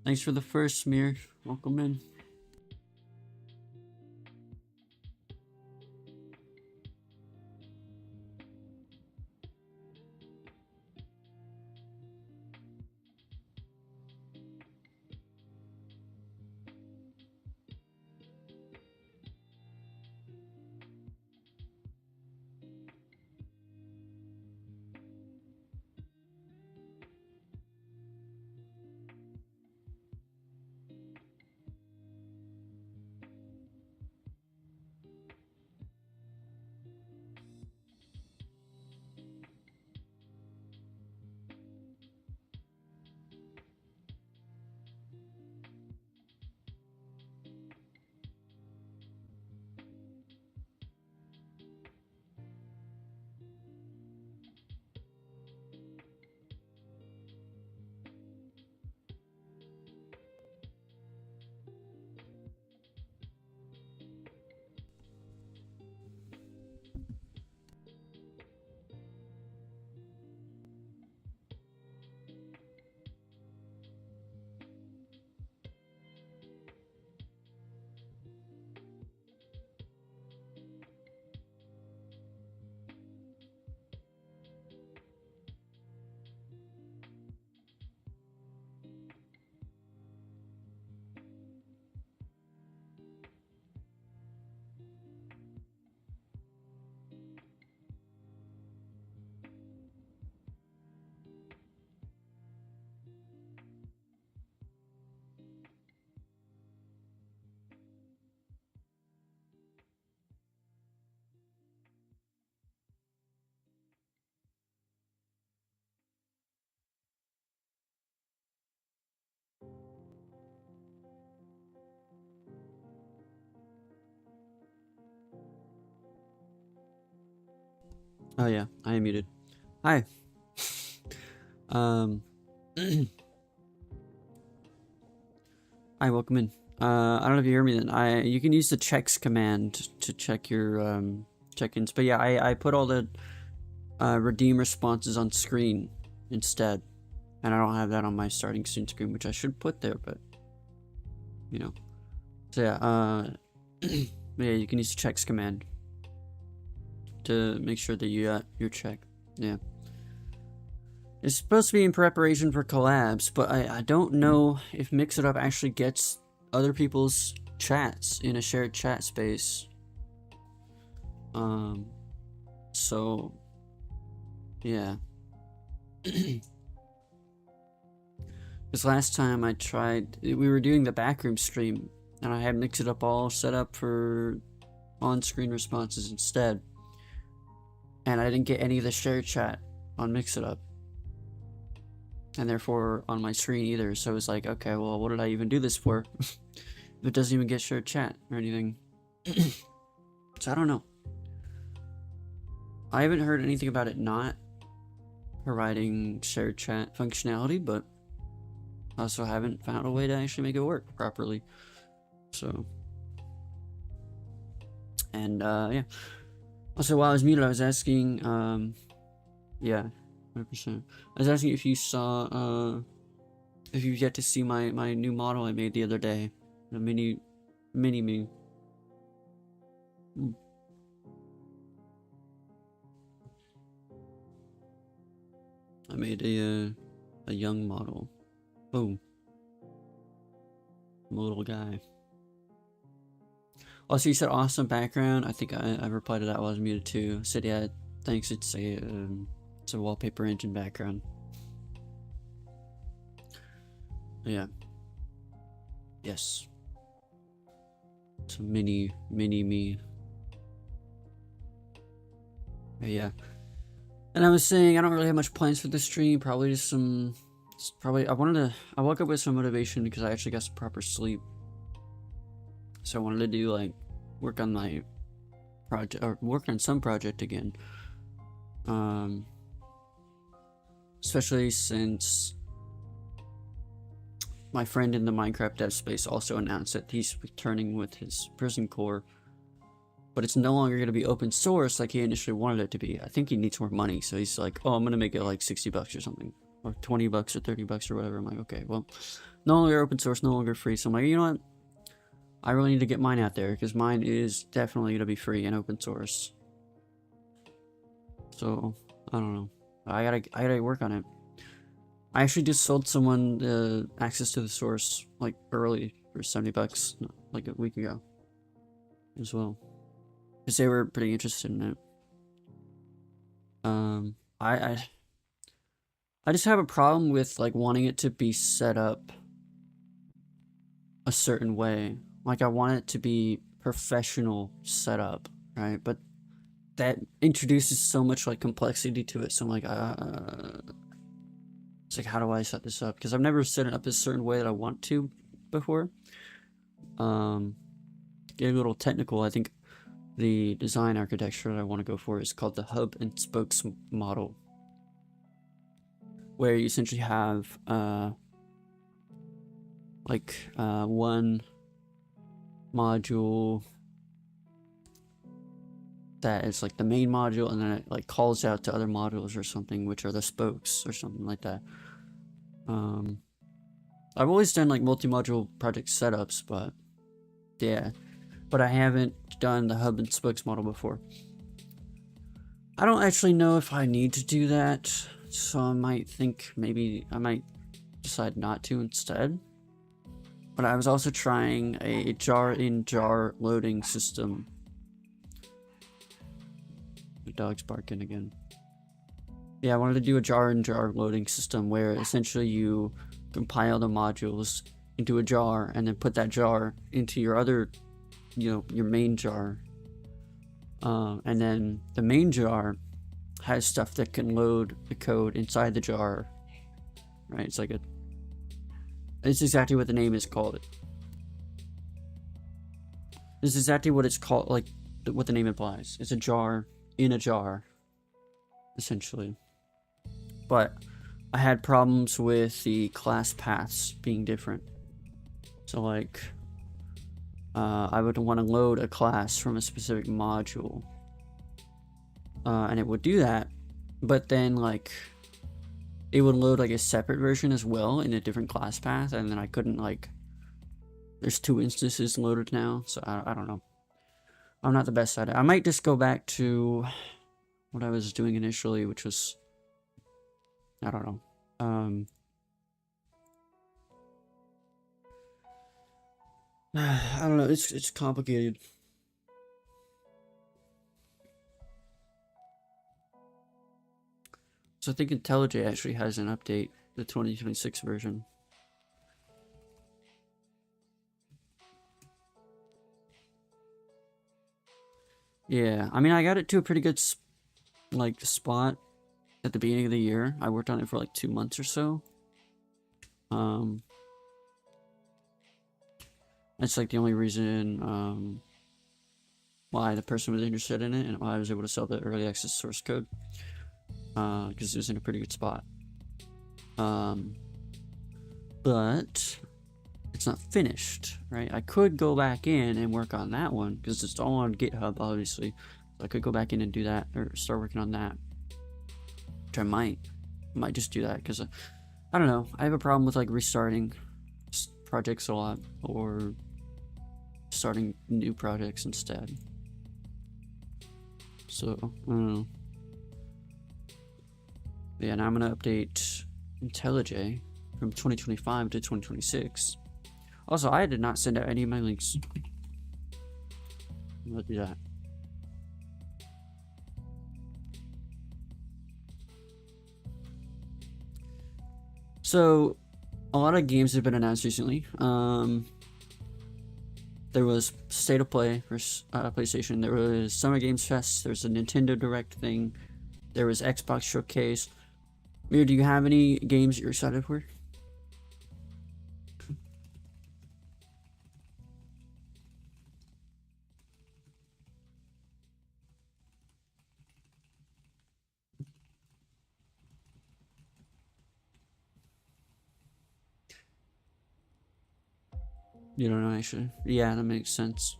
Thanks for the first, Smear. Welcome in. Oh yeah, I am muted. Hi. Hi, welcome in. I don't know if you hear me then. You can use the checks command to check your check-ins. But yeah, I put all the redeem responses on screen instead. And I don't have that on my starting soon screen, which I should put there, but you know. So yeah, yeah, you can use the checks command to make sure that you got your check. Yeah. It's supposed to be in preparation for collabs, but I don't know if Mix It Up actually gets other people's chats in a shared chat space. So yeah. Because last time I tried, we were doing the backroom stream, and I had Mix It Up all set up for on-screen responses instead. And I didn't get any of the shared chat on Mix It Up. And therefore on my screen either, so it's like, okay, well, what did I even do this for? If it doesn't even get shared chat or anything. So I don't know. I haven't heard anything about it not providing shared chat functionality, but I also haven't found a way to actually make it work properly. So, and yeah. Also, while I was muted, I was asking, yeah, 100%. I was asking if you saw, if you've yet to see my new model I made the other day, the mini me. I made a young model. Boom. I'm a little guy. Also, you said awesome background. I think I replied to that while I was muted too. I said, yeah, thanks. It's a wallpaper engine background. Yeah. Yes. It's a mini me. Yeah. And I was saying I don't really have much plans for this stream. Probably just some. I woke up with some motivation because I actually got some proper sleep. So I wanted to do like work on my project or work on some project again. Especially since my friend in the Minecraft dev space also announced that he's returning with his prison core, but it's no longer going to be open source like he initially wanted it to be. I think he needs more money, so he's like, oh, I'm going to make it like $60 or something. or 20 bucks or 30 bucks or whatever. I'm like, okay, well, no longer open source, no longer free. So I'm like, you know what? I really need to get mine out there because mine is definitely going to be free and open source. So I don't know. I gotta work on it. I actually just sold someone access to the source like early for 70 bucks like a week ago as well, because they were pretty interested in it. I just have a problem with like wanting it to be set up a certain way. Like I want it to be professional setup, right? But that introduces so much like complexity to it. So I'm like, it's like, how do I set this up? Because I've never set it up a certain way that I want to before. Get a little technical. I think the design architecture that I want to go for is called the hub and spokes model, where you essentially have one module that is like the main module, and then it like calls out to other modules or something, which are the spokes or something like that. I've always done like multi-module project setups, but yeah, but I haven't done the hub and spokes model before. I don't actually know if I need to do that, so I might think maybe I might decide not to instead. But I was also trying a jar-in-jar loading system. The dog's barking again. Yeah, I wanted to do a jar-in-jar loading system where essentially you compile the modules into a jar and then put that jar into your other, your main jar. And then the main jar has stuff that can load the code inside the jar, right? It's exactly what the name is called. This is exactly what it's called, like what the name implies. It's a jar in a jar, essentially. But I had problems with the class paths being different. So like, I would want to load a class from a specific module, and it would do that, but then like it would load like a separate version as well in a different class path, and then I couldn't like, there's 2 instances loaded now, so I don't know. I'm not the best at it. I might just go back to what I was doing initially, which was, I don't know. I don't know. It's complicated. So I think IntelliJ actually has an update, the 2026 version. Yeah, I mean, I got it to a pretty good spot at the beginning of the year. I worked on it for like 2 months or so. That's like the only reason why the person was interested in it, and why I was able to sell the early access source code, because it was in a pretty good spot. But it's not finished, right? I could go back in and work on that one because it's all on GitHub, obviously. So I could go back in and do that, or start working on that. Which I might just do that because I don't know. I have a problem with like restarting projects a lot, or starting new projects instead. So I don't know. Yeah, now I'm gonna update IntelliJ from 2025 to 2026. Also, I did not send out any of my links. I'm gonna do that. So, a lot of games have been announced recently. There was State of Play for PlayStation. There was Summer Games Fest. There's a Nintendo Direct thing. There was Xbox Showcase. Mir, do you have any games you're excited for? You don't know, actually. Yeah, that makes sense.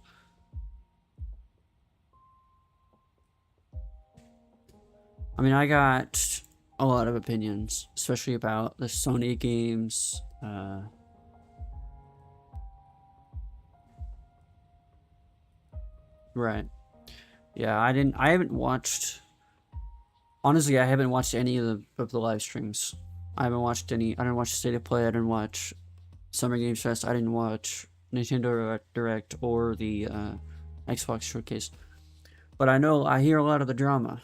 I mean, I got a lot of opinions, especially about the Sony games. Right. Yeah, I haven't watched. Honestly, I haven't watched any of the live streams. I haven't watched any. I didn't watch State of Play. I didn't watch Summer Games Fest. I didn't watch Nintendo Direct or the Xbox Showcase. But I hear a lot of the drama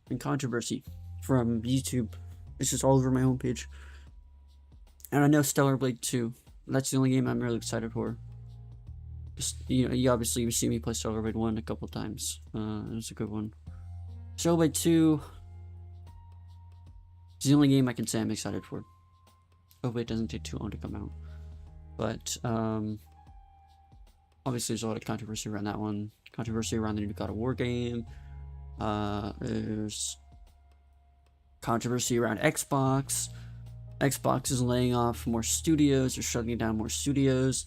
and controversy from YouTube. It's just all over my homepage. And I know Stellar Blade 2. That's the only game I'm really excited for. Just, you obviously you've seen me play Stellar Blade 1 a couple times. It was a good one. Stellar Blade 2 is the only game I can say I'm excited for. Hopefully it doesn't take too long to come out. But obviously there's a lot of controversy around that one. Controversy around the new God of War game. There's controversy around Xbox. Xbox is laying off more studios or shutting down more studios.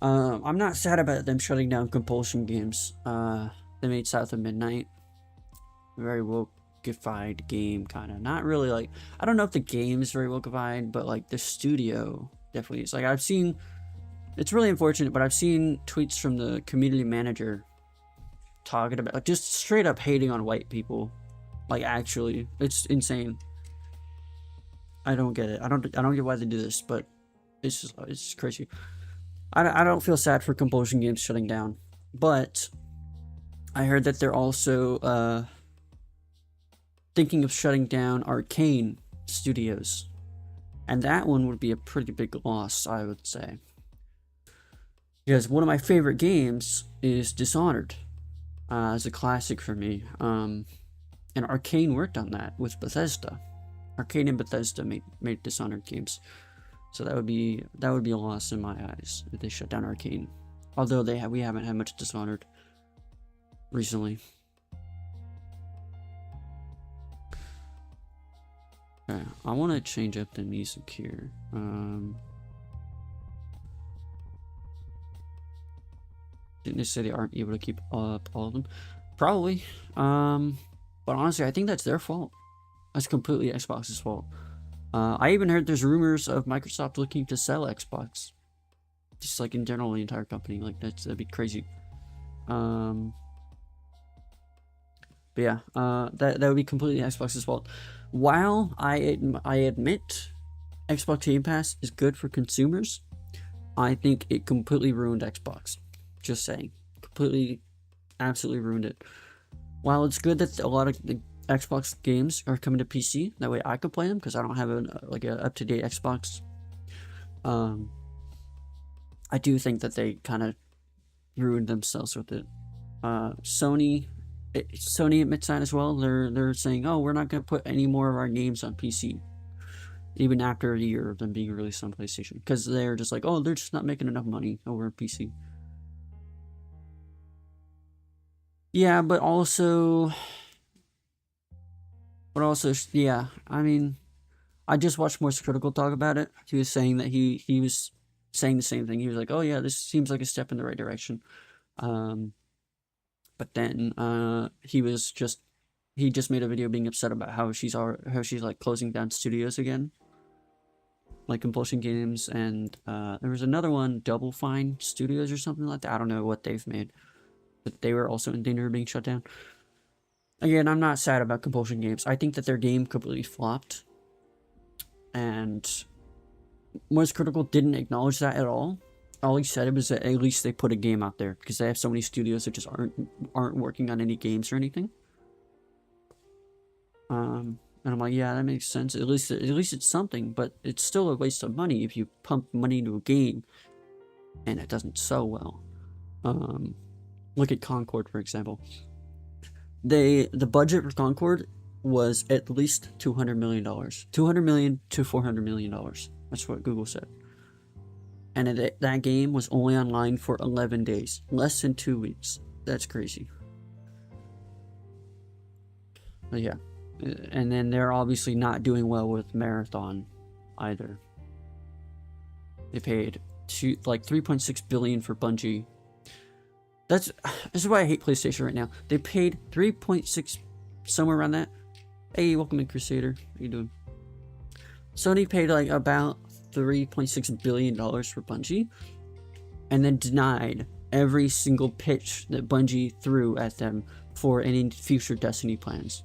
I'm not sad about them shutting down Compulsion Games. They made South of Midnight. Very wokeified game, kind of. Not really like... I don't know if the game is very wokeified, but like the studio definitely is. Like I've seen... It's really unfortunate, but I've seen tweets from the community manager talking about... just straight up hating on white people. Like actually. It's insane. I don't get it. I don't get why they do this, but it's just crazy. I don't feel sad for Compulsion Games shutting down, but I heard that they're also thinking of shutting down Arcane Studios, and that one would be a pretty big loss, I would say, because one of my favorite games is Dishonored. It's a classic for me, and Arcane worked on that with Bethesda. Arcane and Bethesda made Dishonored games. So that would be a loss in my eyes if they shut down Arcane. Although we haven't had much Dishonored recently. Okay, I want to change up the music here. Didn't they say they aren't able to keep up all of them? Probably. But honestly, I think that's their fault. That's completely Xbox's fault. I even heard there's rumors of Microsoft looking to sell Xbox. Just like in general, the entire company. Like that'd be crazy. But yeah, that would be completely Xbox's fault. While I admit Xbox Game Pass is good for consumers, I think it completely ruined Xbox. Just saying, completely, absolutely ruined it. While it's good that a lot of the Xbox games are coming to PC, that way I could play them because I don't have an up-to-date Xbox. I do think that they kind of ruined themselves with it. Sony admits that as well. They're saying, oh, we're not going to put any more of our games on PC, even after a year of them being released on PlayStation, because they're just like, oh, they're just not making enough money over on PC. Yeah, but also, yeah, I mean, I just watched Moist Critical talk about it. He was saying that he was saying the same thing. He was like, oh yeah, this seems like a step in the right direction. But then he just made a video being upset about how she's like closing down studios again, like Compulsion Games, and there was another one, Double Fine Studios or something like that. I don't know what they've made, but they were also in danger of being shut down. Again, I'm not sad about Compulsion Games. I think that their game completely flopped, and Moist Critical didn't acknowledge that at all. All he said was that at least they put a game out there, because they have so many studios that just aren't working on any games or anything. And I'm like, yeah, that makes sense. At least it's something, but it's still a waste of money if you pump money into a game and it doesn't sell well. Look at Concord, for example. The budget for Concord was at least $200 million. $200 million to $400 million. That's what Google said. And that game was only online for 11 days. Less than 2 weeks. That's crazy. But yeah. And then they're obviously not doing well with Marathon either. They paid $3.6 billion for Bungie. This is why I hate PlayStation right now. They paid 3.6, somewhere around that, Hey, welcome in, Crusader. How you doing? Sony paid like about $3.6 billion for Bungie, and then denied every single pitch that Bungie threw at them for any future Destiny plans.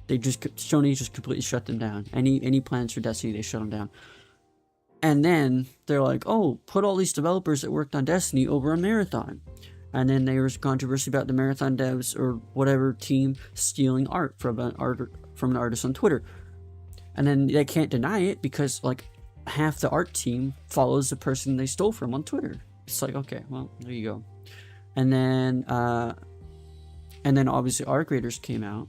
Sony just completely shut them down. Any plans for Destiny, they shut them down. And then they're like, oh, put all these developers that worked on Destiny over on Marathon. And then there was controversy about the Marathon devs or whatever team stealing art from an artist on Twitter. And then they can't deny it because like half the art team follows the person they stole from on Twitter. It's like, okay, well, there you go. And then obviously Arc Raiders came out.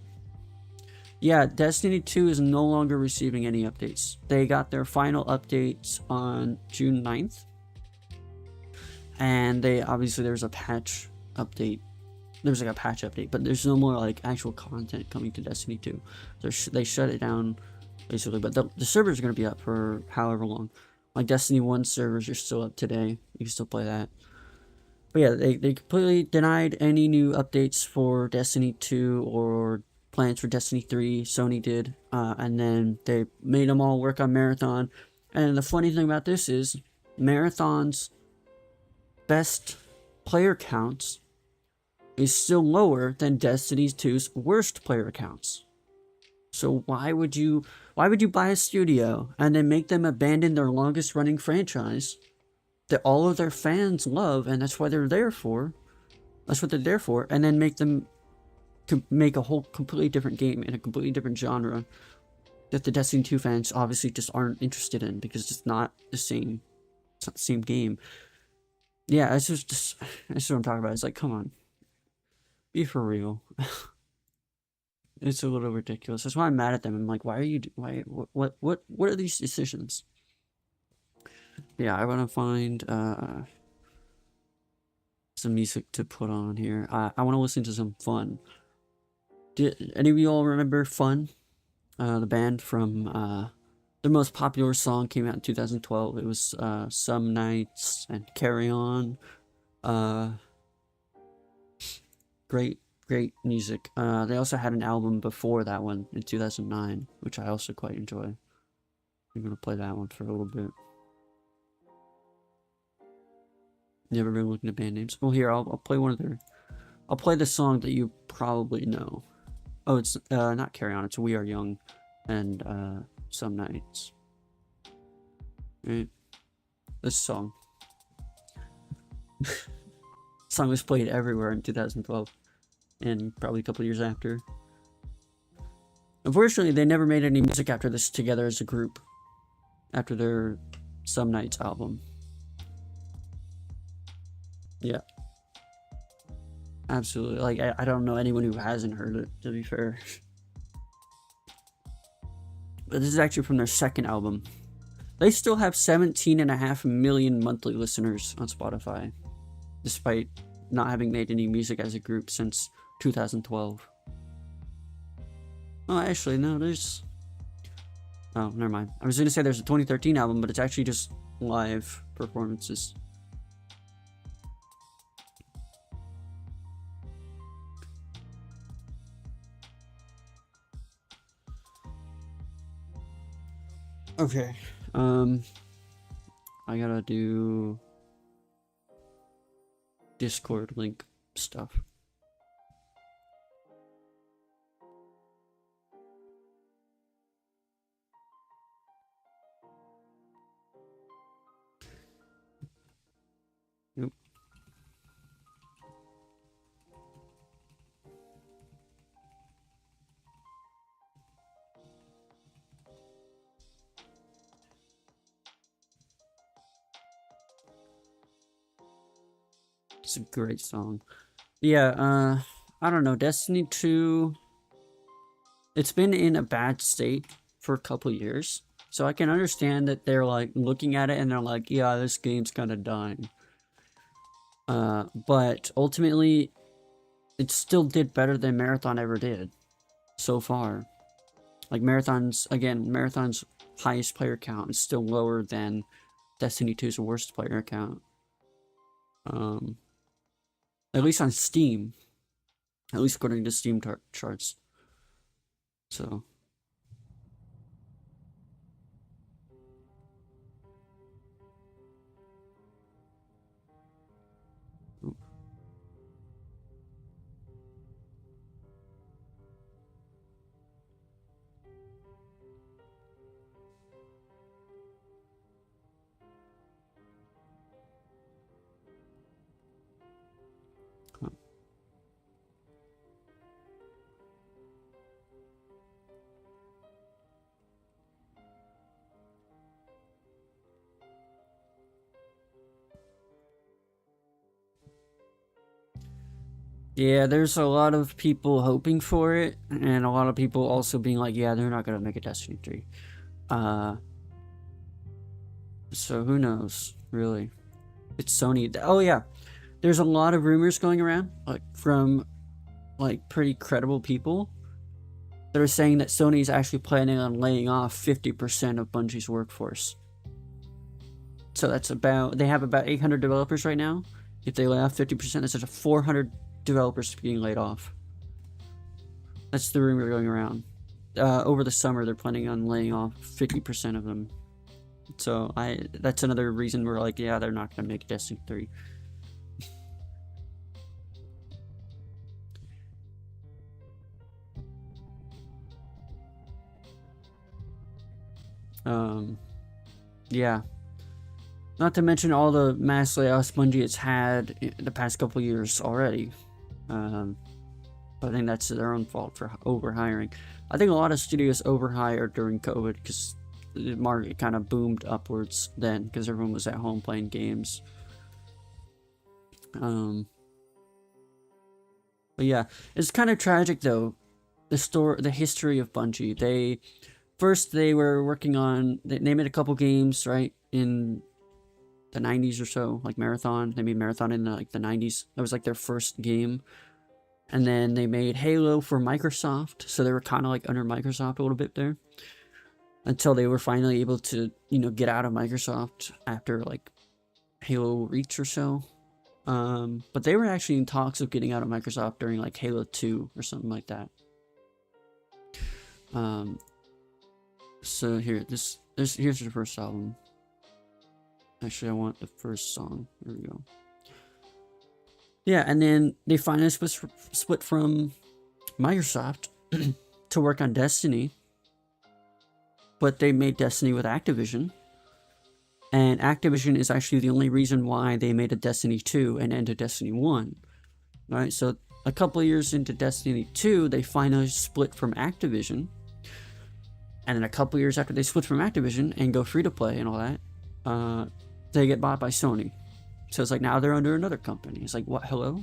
Yeah, Destiny 2 is no longer receiving any updates. They got their final updates on June 9th. And there's a patch update. There's like a patch update, but there's no more like actual content coming to Destiny 2. They shut it down basically, but the servers are going to be up for however long. Like Destiny 1 servers are still up today. You can still play that. But yeah, they completely denied any new updates for Destiny 2 or plans for Destiny 3. Sony did. And then they made them all work on Marathon. And the funny thing about this is Marathon's best player counts is still lower than Destiny 2's worst player counts. So why would you buy a studio and then make them abandon their longest running franchise that all of their fans love, and that's what they're there for, and then make them make a whole completely different game in a completely different genre that the Destiny 2 fans obviously just aren't interested in because it's not the same game. Yeah, that's what I'm talking about. It's like, come on, be for real. It's a little ridiculous. That's why I'm mad at them. I'm like, what are these decisions? Yeah, I want to find some music to put on here. I want to listen to some Fun. Did any of you all remember Fun? The band from their most popular song came out in 2012. It was Some Nights and Carry On. Great music. They also had an album before that one in 2009, which I also quite enjoy. I'm gonna play that one for a little bit. Never been looking at band names. Well, here I'll play one of their. I'll play the song that you probably know. Oh, it's not Carry On. It's We Are Young, and Some Nights. Right. This song. Song was played everywhere in 2012, and probably a couple years after. Unfortunately, they never made any music after this together as a group. After their Some Nights album. Yeah. Absolutely. Like, I don't know anyone who hasn't heard it, to be fair. But this is actually from their second album. They still have 17.5 million monthly listeners on Spotify, despite not having made any music as a group since 2012. Oh, actually, no, there's... Oh, never mind. I was going to say there's a 2013 album, but it's actually just live performances. Okay. I gotta do Discord link stuff. Nope. It's a great song. Yeah, I don't know. Destiny 2, it's been in a bad state for a couple years. So I can understand that they're like looking at it and they're like, yeah, this game's kind of dying. But ultimately, it still did better than Marathon ever did so far. Like Marathon's highest player count is still lower than Destiny 2's worst player count. At least on Steam. At least according to Steam charts. So. Yeah, there's a lot of people hoping for it, and a lot of people also being like, yeah, they're not gonna make a Destiny 3. So who knows, really? It's Sony. Oh yeah, there's a lot of rumors going around, like from like pretty credible people that are saying that Sony's actually planning on laying off 50% of Bungie's workforce. So that's they have about 800 developers right now. If they lay off 50%, that's such a 400 developers being laid off. That's the rumor going around. Over the summer, they're planning on laying off 50% of them. So that's another reason we're like, yeah, they're not gonna make Destiny 3. Yeah. Not to mention all the mass layoffs Bungie has had in the past couple years already. I think that's their own fault for overhiring. I think a lot of studios overhired during COVID because the market kind of boomed upwards then because everyone was at home playing games. But yeah, it's kind of tragic though. The history of Bungie. They were working on. They made a couple games right in the 90s or so, like Marathon. They made Marathon in the 90s. That was like their first game. And then they made Halo for Microsoft, so they were kind of like under Microsoft a little bit there. Until they were finally able to, get out of Microsoft after like Halo Reach or so. But they were actually in talks of getting out of Microsoft during like Halo 2 or something like that. So here's the first album. Actually, I want the first song. There we go. Yeah, and then they finally split from Microsoft to work on Destiny. But they made Destiny with Activision. And Activision is actually the only reason why they made a Destiny 2 and ended Destiny 1. Right? So a couple of years into Destiny 2, they finally split from Activision. And then a couple of years after they split from Activision and go free to play and all that, they get bought by Sony. So it's like now they're under another company. It's like, what? Hello?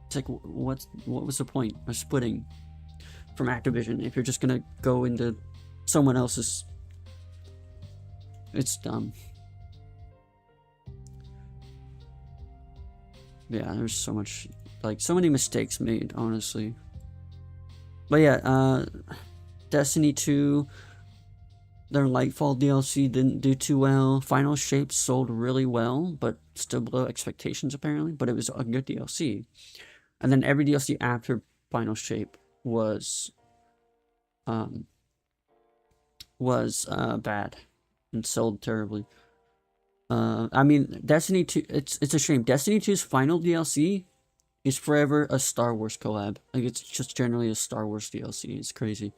It's like, what was the point of splitting from Activision if you're just gonna go into someone else's? It's dumb. Yeah, there's so many mistakes made, honestly. But yeah, Destiny 2, their Lightfall DLC didn't do too well. Final Shape sold really well, but still below expectations apparently. But it was a good DLC. And then every DLC after Final Shape was bad and sold terribly. I mean, Destiny 2, it's a shame. Destiny 2's final DLC is forever a Star Wars collab. Like, it's just generally a Star Wars DLC. It's crazy.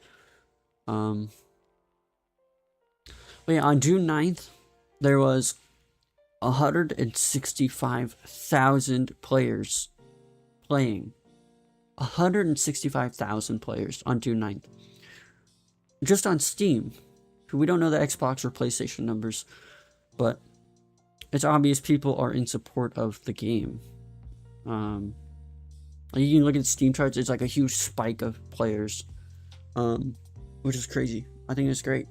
But yeah, on June 9th, there was 165,000 players playing. 165,000 players on June 9th. Just on Steam. We don't know the Xbox or PlayStation numbers, but it's obvious people are in support of the game. You can look at Steam charts, it's like a huge spike of players, which is crazy. I think it's great.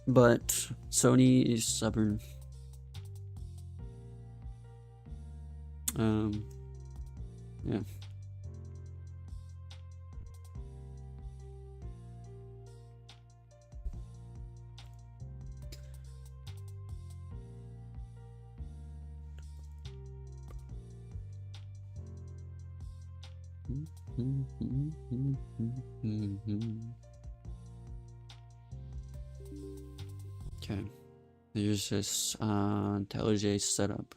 But Sony is stubborn. Yeah. Okay. There's this IntelliJ setup.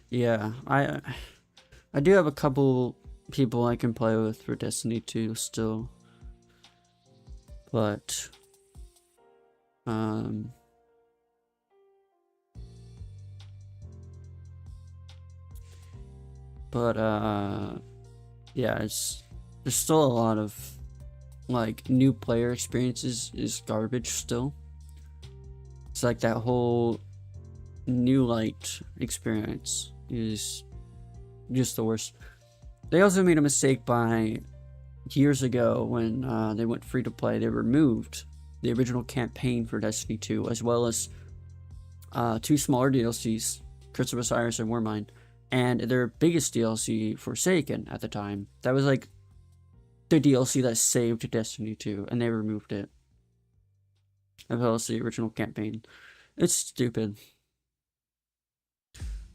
Yeah, I do have a couple people I can play with for Destiny 2 still. But yeah, there's still a lot of like new player experiences is garbage still. It's like that whole New Light experience is just the worst. They also made a mistake by years ago when they went free to play. They removed the original campaign for Destiny 2 as well as two smaller DLCs, Curse of Osiris and Warmind, and their biggest DLC, Forsaken, at the time. That was like the DLC that saved Destiny 2, and they removed it, as well as the original campaign. It's stupid.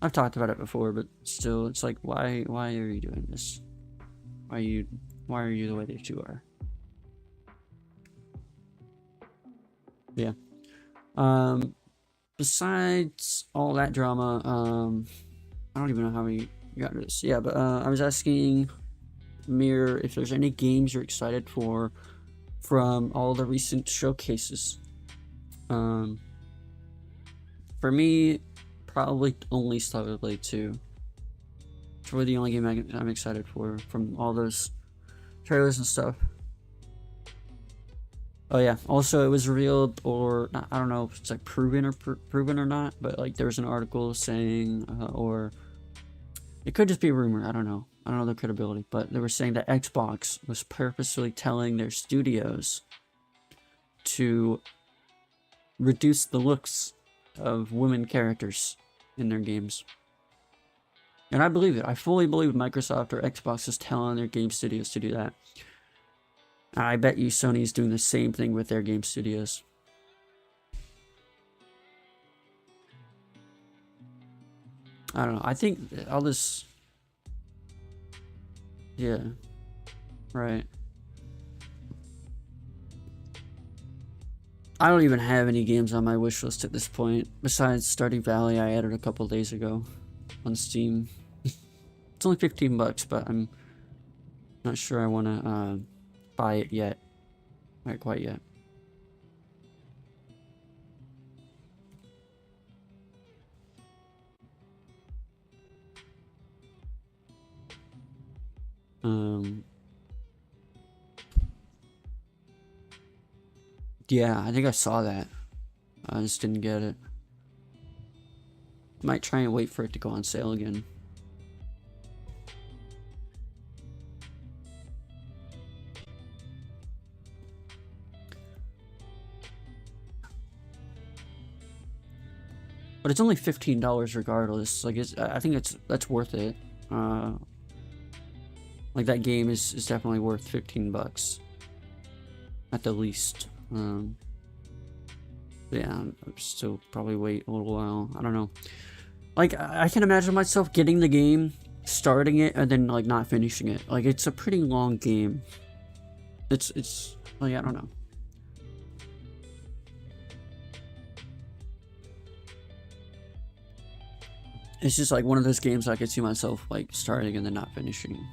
I've talked about it before, but still, it's like, why are you doing this? Why are you the way that you are? Yeah. Besides all that drama, I don't even know how we got into this. Yeah, but I was asking Mir if there's any games you're excited for from all the recent showcases. For me, probably only Stardew Valley 2. It's really the only game I'm excited for from all those trailers and stuff. Oh yeah, also it was revealed, or not, I don't know if it's like proven or not, but like there was an article saying, or it could just be a rumor, I don't know the credibility, but they were saying that Xbox was purposely telling their studios to reduce the looks of women characters in their games. And I believe it. I fully believe Microsoft or Xbox is telling their game studios to do that. And I bet you Sony's doing the same thing with their game studios. I don't know. I think all this... Yeah. Right. I don't even have any games on my wish list at this point. Besides Stardew Valley, I added a couple days ago on Steam. It's only $15, but I'm not sure I want to buy it yet. Not quite yet. Yeah, I think I saw that. I just didn't get it. Might try and wait for it to go on sale again. But it's only $15 regardless. Like I think that's worth it. Like that game is definitely worth $15 at the least. Yeah, I'll still probably wait a little while. I don't know. Like I can imagine myself getting the game, starting it, and then like not finishing it. Like it's a pretty long game. It's like I don't know. It's just like one of those games I could see myself like starting and then not finishing.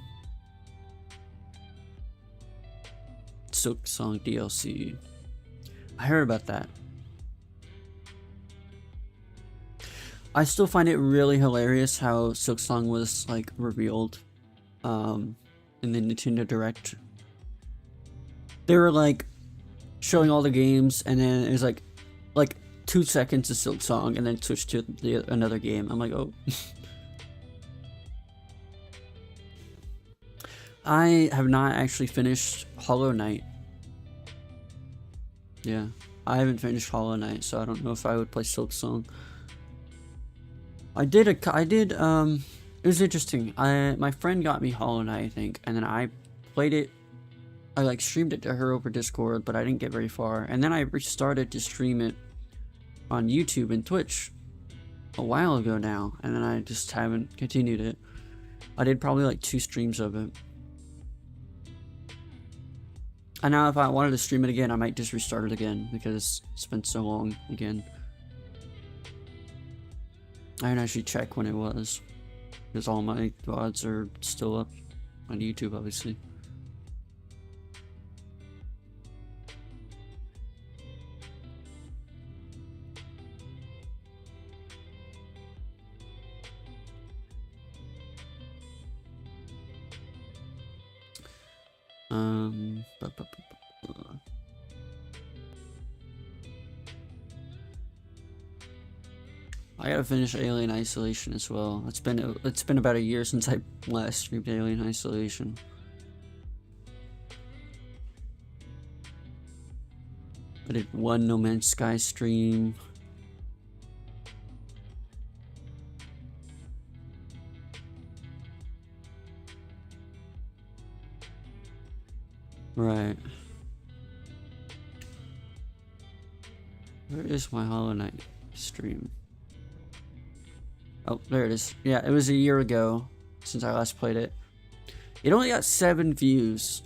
Silksong DLC. I heard about that. I still find it really hilarious how Silksong was like revealed in the Nintendo Direct. They were like showing all the games, and then it was like 2 seconds of Silksong, and then switched to another game. I'm like, oh. I have not actually finished Hollow Knight. Yeah, I haven't finished Hollow Knight, so I don't know if I would play Silksong. it was interesting. My friend got me Hollow Knight, I think, and then I played it. I like streamed it to her over Discord, but I didn't get very far. And then I restarted to stream it on YouTube and Twitch a while ago now, and then I just haven't continued it. I did probably like 2 streams of it. And now if I wanted to stream it again, I might just restart it again because it's been so long again. I didn't actually check when it was, because all my VODs are still up on YouTube, obviously. I gotta finish Alien Isolation as well. It's been about a year since I last streamed Alien Isolation. I did 1 No Man's Sky stream. Right. Where is my Hollow Knight stream? Oh, there it is. Yeah, it was a year ago since I last played it. It only got 7 views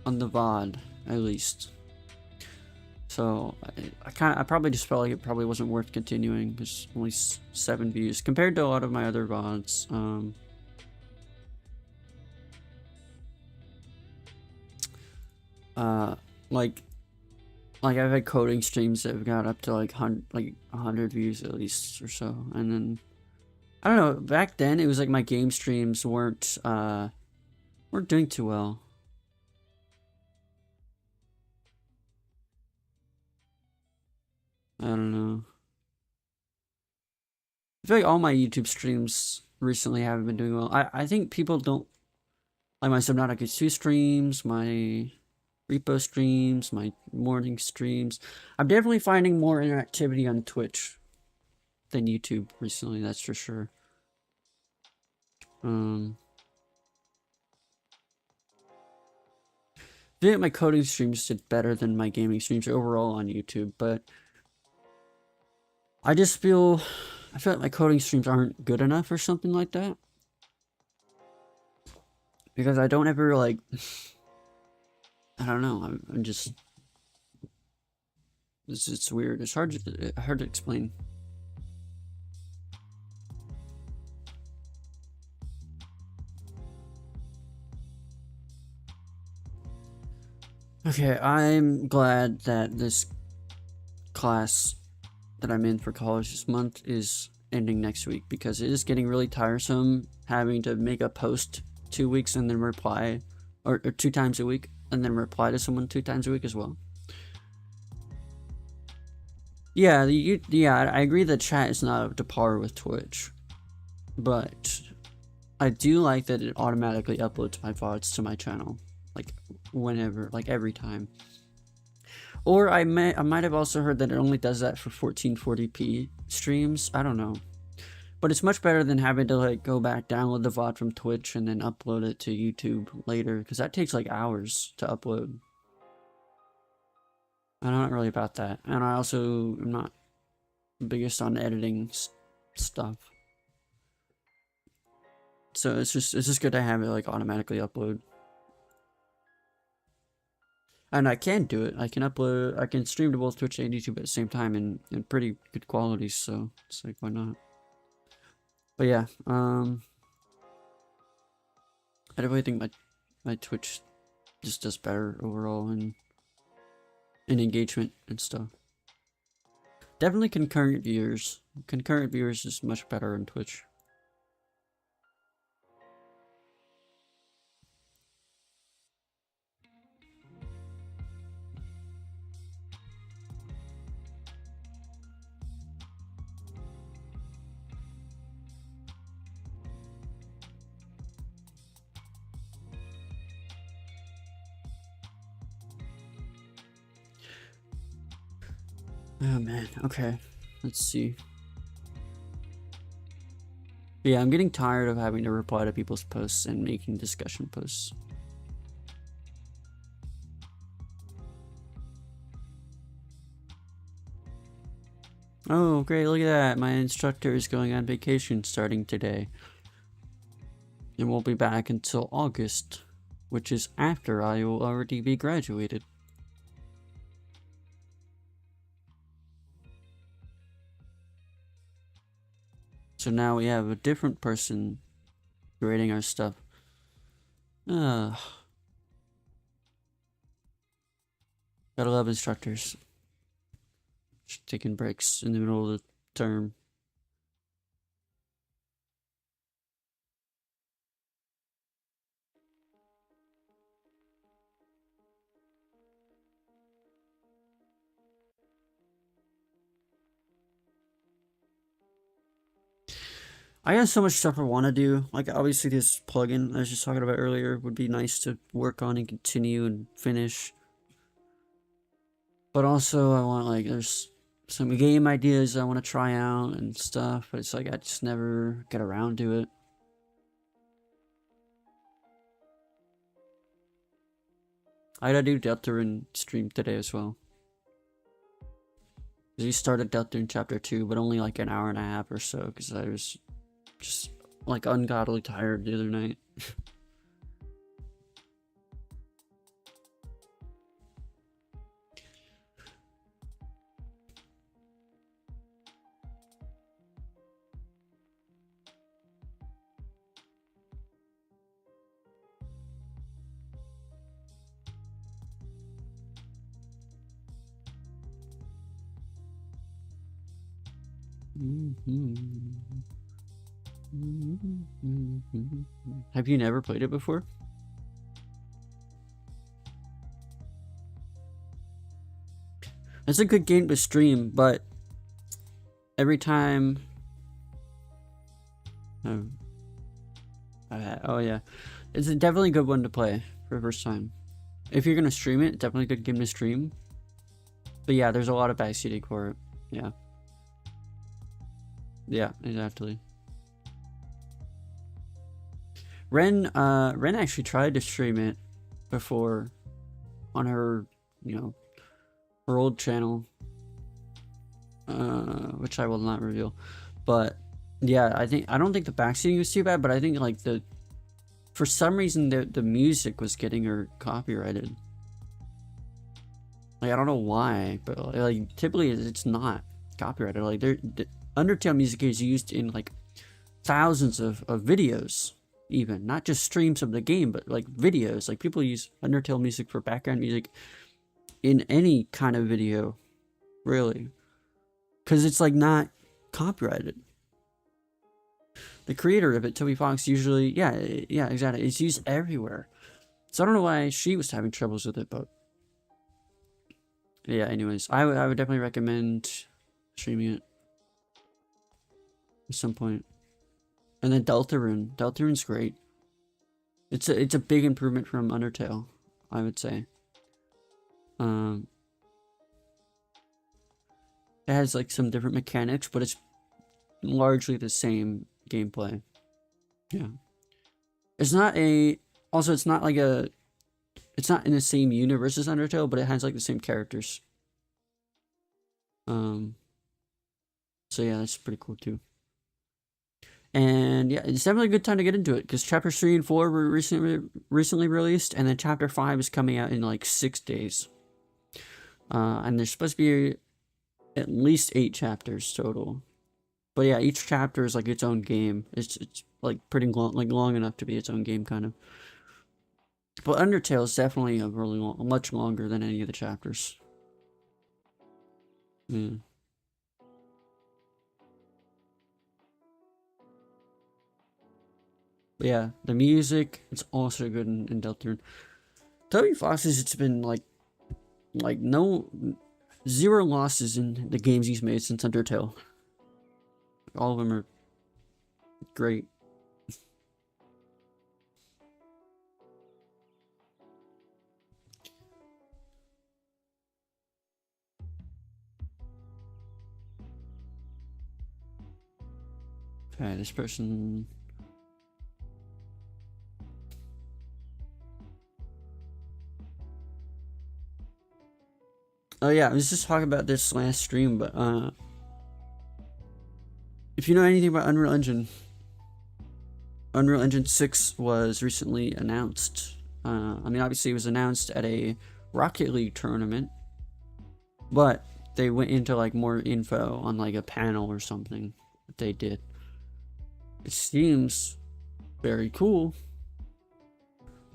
on the VOD, at least. So I probably just felt like it probably wasn't worth continuing. There's only 7 views compared to a lot of my other VODs. Like I've had coding streams that have got up to like 100 views at least or so, and then I don't know. Back then, it was like my game streams weren't doing too well. I don't know. I feel like all my YouTube streams recently haven't been doing well. I think people don't like my Subnautica 2 streams, my Repo streams, my morning streams. I'm definitely finding more interactivity on Twitch than YouTube recently, that's for sure. I think my coding streams did better than my gaming streams overall on YouTube, but I feel like my coding streams aren't good enough or something like that. Because I don't ever like I don't know. I'm just it's weird. It's hard to explain. Okay, I'm glad that this class that I'm in for college this month is ending next week, because it is getting really tiresome having to make a post 2 weeks and then reply, or 2 times a week, and then reply to someone 2 times a week as well. Yeah, I agree that chat is not up to par with Twitch, but I do like that it automatically uploads my VODs to my channel, like whenever, like every time. Or I might have also heard that it only does that for 1440p streams. I don't know. But it's much better than having to like go back, download the VOD from Twitch, and then upload it to YouTube later, because that takes like hours to upload. I'm not really about that. And I also am not the biggest on editing stuff. So it's just good to have it like automatically upload. And I can do it. I can stream to both Twitch and YouTube at the same time in pretty good quality, so it's like, why not? But yeah, I definitely think my Twitch just does better overall in engagement and stuff. Definitely concurrent viewers. Concurrent viewers is much better on Twitch. Oh man, okay. Let's see. Yeah, I'm getting tired of having to reply to people's posts and making discussion posts. Oh, great, look at that. My instructor is going on vacation starting today. And won't be back until August, which is after I will already be graduated. So now we have a different person grading our stuff. Gotta love instructors. Just taking breaks in the middle of the term. I got so much stuff I want to do. Like, obviously, this plugin I was just talking about earlier would be nice to work on and continue and finish. But also, I want, like, there's some game ideas I want to try out and stuff. But it's like, I just never get around to it. I gotta do Deltarune stream today as well. We started Deltarune Chapter 2, but only like an hour and a half or so, because I was just like ungodly tired the other night. Have you never played it before? It's a good game to stream, but every time... Oh yeah. It's definitely a good one to play for the first time. If you're gonna stream it, definitely a good game to stream. But yeah, there's a lot of backseating for it. Yeah. Yeah, exactly. Ren actually tried to stream it before on her, you know, her old channel, which I will not reveal. But yeah, I don't think the backseating was too bad, but I think like for some reason the music was getting her copyrighted. Like, I don't know why, but like typically it's not copyrighted. Like the Undertale music is used in like thousands of videos, even not just streams of the game, but like videos. Like people use Undertale music for background music in any kind of video, really, because it's like not copyrighted. The creator of it, Toby Fox, usually, yeah, exactly, it's used everywhere. So I don't know why she was having troubles with it, but yeah. Anyways, I would definitely recommend streaming it at some point. And then Deltarune's great. It's a big improvement from Undertale, I would say. It has like some different mechanics, but it's largely the same gameplay. Yeah. It's not it's not like it's not in the same universe as Undertale, but it has like the same characters. So yeah, that's pretty cool too. And yeah, it's definitely a good time to get into it because chapters 3 and 4 were recently released, and then chapter 5 is coming out in like 6 days. And there's supposed to be at least 8 chapters total. But yeah, each chapter is like its own game. It's like pretty long enough to be its own game, kind of. But Undertale is definitely a really much longer than any of the chapters. Yeah. But yeah, the music, it's also good in Deltarune. Toby Fox's, it's been like no 0 losses in the games he's made since Undertale. All of them are great. Okay, this person... Oh yeah, I was just talking about this last stream, but if you know anything about Unreal Engine, Unreal Engine 6 was recently announced. I mean, obviously it was announced at a Rocket League tournament, but they went into like more info on like a panel or something that they did. It seems very cool.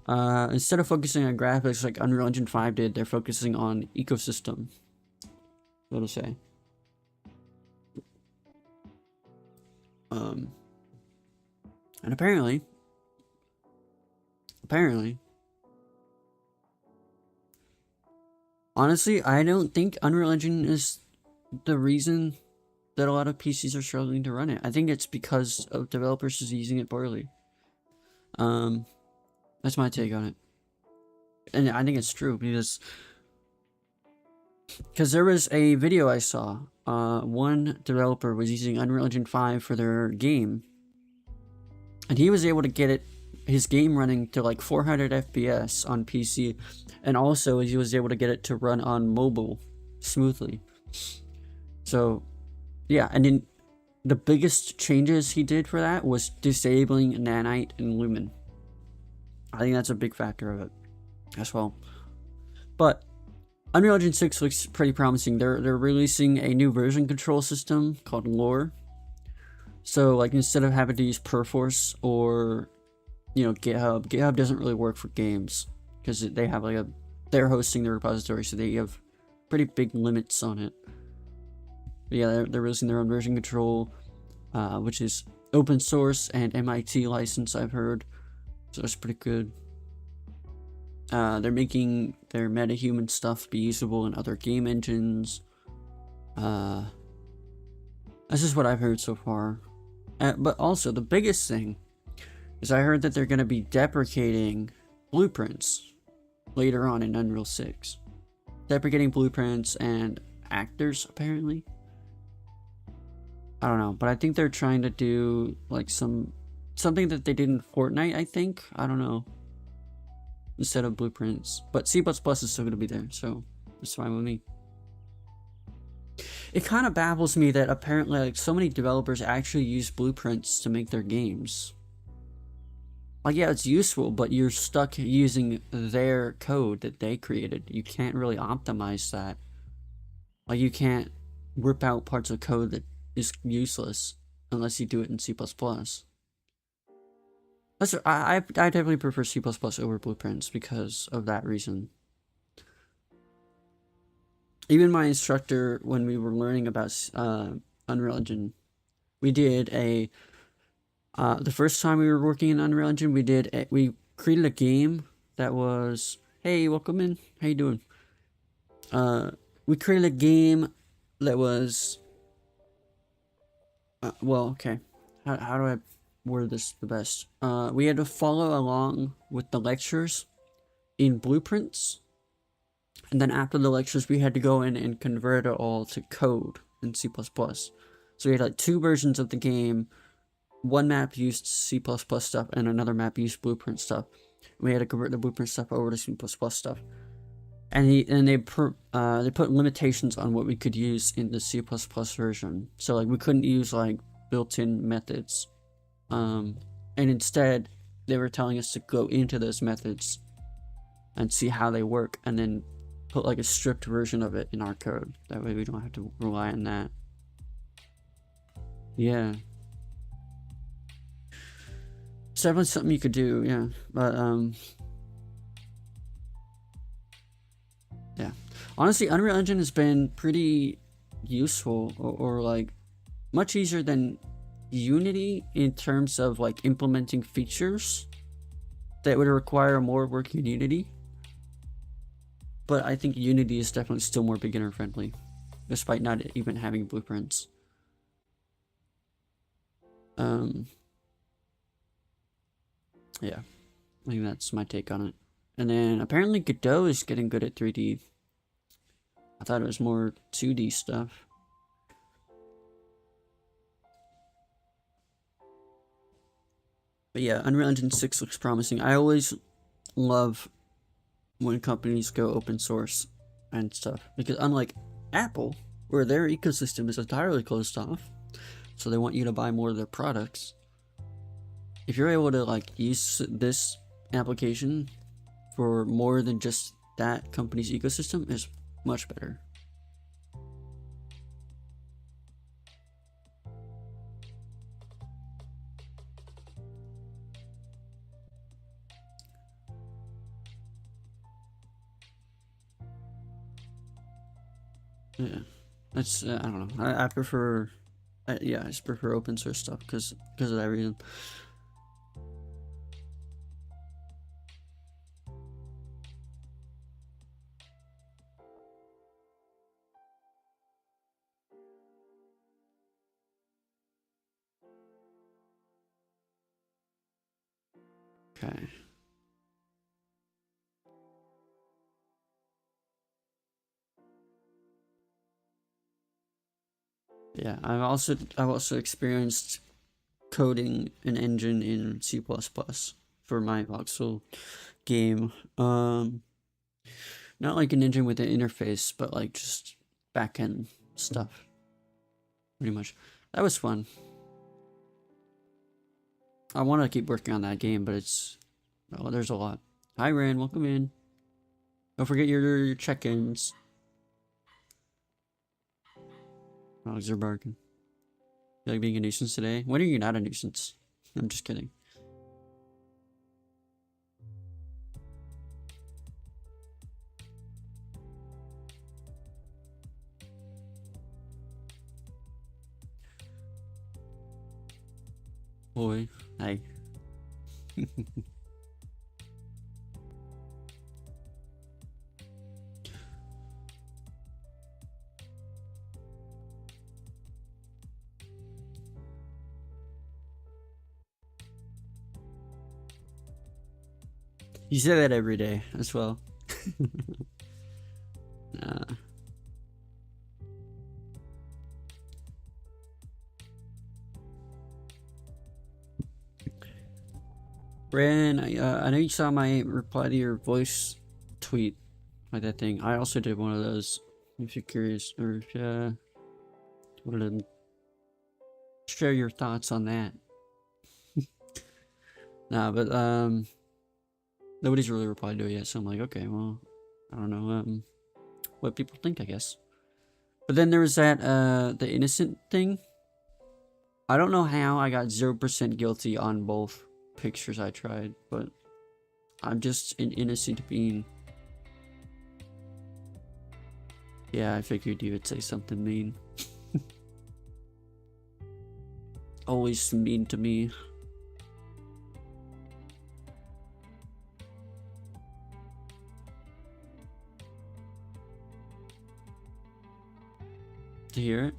Instead of focusing on graphics like Unreal Engine 5 did, they're focusing on ecosystem, so to say. And apparently, honestly, I don't think Unreal Engine is the reason that a lot of PCs are struggling to run it. I think it's because of developers just using it poorly. That's my take on it. And I think it's true because there was a video I saw. One developer was using Unreal Engine 5 for their game, and he was able to get his game running to like 400 FPS on PC, and also he was able to get it to run on mobile smoothly. So yeah, and then the biggest changes he did for that was disabling Nanite and Lumen. I think that's a big factor of it as well. But Unreal Engine 6 looks pretty promising. They're releasing a new version control system called Lore. So like instead of having to use Perforce or GitHub doesn't really work for games because they have like they're hosting the repository, so they have pretty big limits on it. But yeah, they're releasing their own version control, which is open source and MIT license, I've heard. So it's pretty good. They're making their MetaHuman stuff be usable in other game engines. That's just what I've heard so far. But also, the biggest thing is I heard that they're going to be deprecating blueprints later on in Unreal 6. Deprecating blueprints and actors, apparently. I don't know, but I think they're trying to do like something that they did in Fortnite, I think. I don't know. Instead of blueprints. But C++ is still going to be there, so that's fine with me. It kind of baffles me that apparently like so many developers actually use blueprints to make their games. Like, yeah, it's useful, but you're stuck using their code that they created. You can't really optimize that. Like, you can't rip out parts of code that is useless unless you do it in C++. I definitely prefer C++ over blueprints because of that reason. Even my instructor, when we were learning about Unreal Engine, we did the first time we were working in Unreal Engine, we created a game that was, hey, welcome in, how you doing? We created a game that was, well, okay, how do I word this the best? We had to follow along with the lectures in blueprints, and then after the lectures we had to go in and convert it all to code in C++. So we had like two versions of the game. One map used C++ stuff and another map used blueprint stuff. We had to convert the blueprint stuff over to C++ stuff, and they put limitations on what we could use in the C++ version. So like we couldn't use like built-in methods. And instead, they were telling us to go into those methods and see how they work, and then put like a stripped version of it in our code. That way we don't have to rely on that. Yeah. It's definitely something you could do, yeah. But, yeah. Honestly, Unreal Engine has been pretty useful, or like, much easier than Unity in terms of like implementing features that would require more work in Unity. But I think Unity is definitely still more beginner friendly, despite not even having blueprints. Yeah, I think that's my take on it. And then apparently Godot is getting good at 3D. I thought it was more 2D stuff. But yeah, Unreal Engine 6 looks promising. I always love when companies go open source and stuff, because unlike Apple, where their ecosystem is entirely closed off, so they want you to buy more of their products. If you're able to like use this application for more than just that company's ecosystem, is much better. Yeah, that's I don't know. I prefer, yeah, I just prefer open source stuff because of that reason. Okay. Yeah, I've also experienced coding an engine in C++ for my voxel game. Not like an engine with an interface, but like just backend stuff. Pretty much. That was fun. I want to keep working on that game, but it's, oh, there's a lot. Hi, Ran. Welcome in. Don't forget your check-ins. Dogs are barking. You like being a nuisance today? When are you not a nuisance? I'm just kidding. Boy, hi. You say that every day as well. Ran, I know you saw my reply to your voice tweet, like that thing. I also did one of those. If you're curious, or if you wanted to share your thoughts on that. Nah, but nobody's really replied to it yet, so I'm like, okay, well, I don't know what people think, I guess. But then there was that the innocent thing. I don't know how I got 0% guilty on both pictures I tried, but I'm just an innocent being. Yeah, I figured you would say something mean. Always mean to me. To hear it?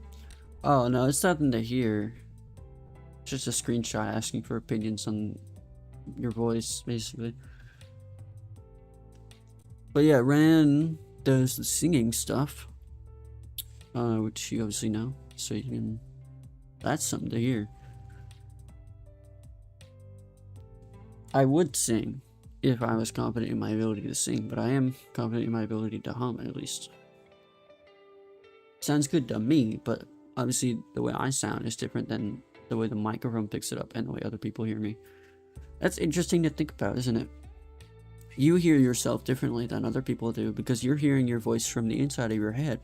Oh no, it's nothing to hear. It's just a screenshot asking for opinions on your voice, basically. But yeah, Ran does the singing stuff, which you obviously know, so you can. That's something to hear. I would sing if I was confident in my ability to sing, but I am confident in my ability to hum, at least. Sounds good to me, but obviously the way I sound is different than the way the microphone picks it up and the way other people hear me. That's interesting to think about, isn't it? You hear yourself differently than other people do because you're hearing your voice from the inside of your head,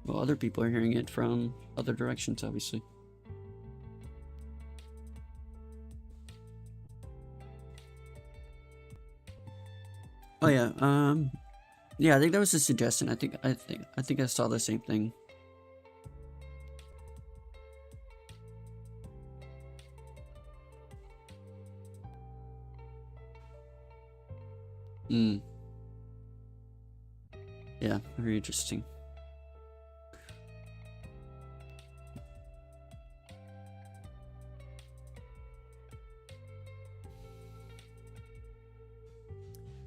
while other people are hearing it from other directions, obviously. Oh yeah, yeah, I think that was a suggestion. I think I saw the same thing. Yeah, very interesting.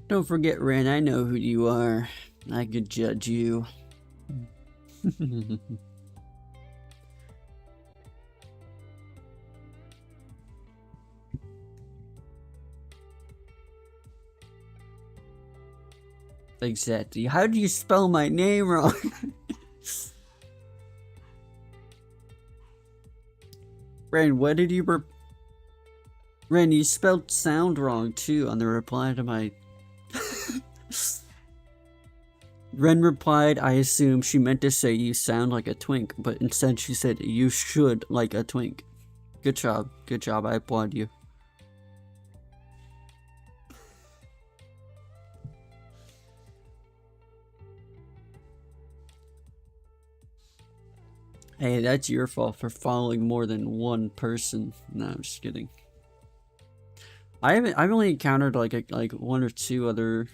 Don't forget, Ren, I know who you are. I could judge you. Exactly. How do you spell my name wrong? Ren, what did you Ren, you spelled sound wrong too on the reply to my Ren replied, I assume she meant to say you sound like a twink, but instead she said you should like a twink. Good job. Good job. I applaud you. Hey, that's your fault for following more than one person. No, I'm just kidding. I've only encountered like one or two other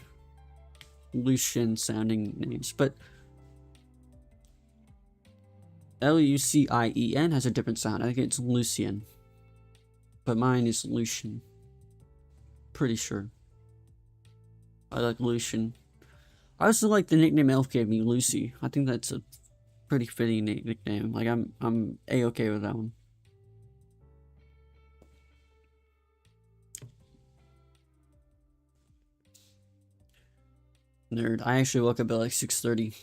Lucian sounding names, but Lucien has a different sound. I think it's Lucian, but mine is Lucian. Pretty sure. I like Lucian. I also like the nickname Elf gave me, Lucy. I think that's a pretty fitting nickname. Like I'm a-okay with that one. Nerd. I actually woke up at like 6:30.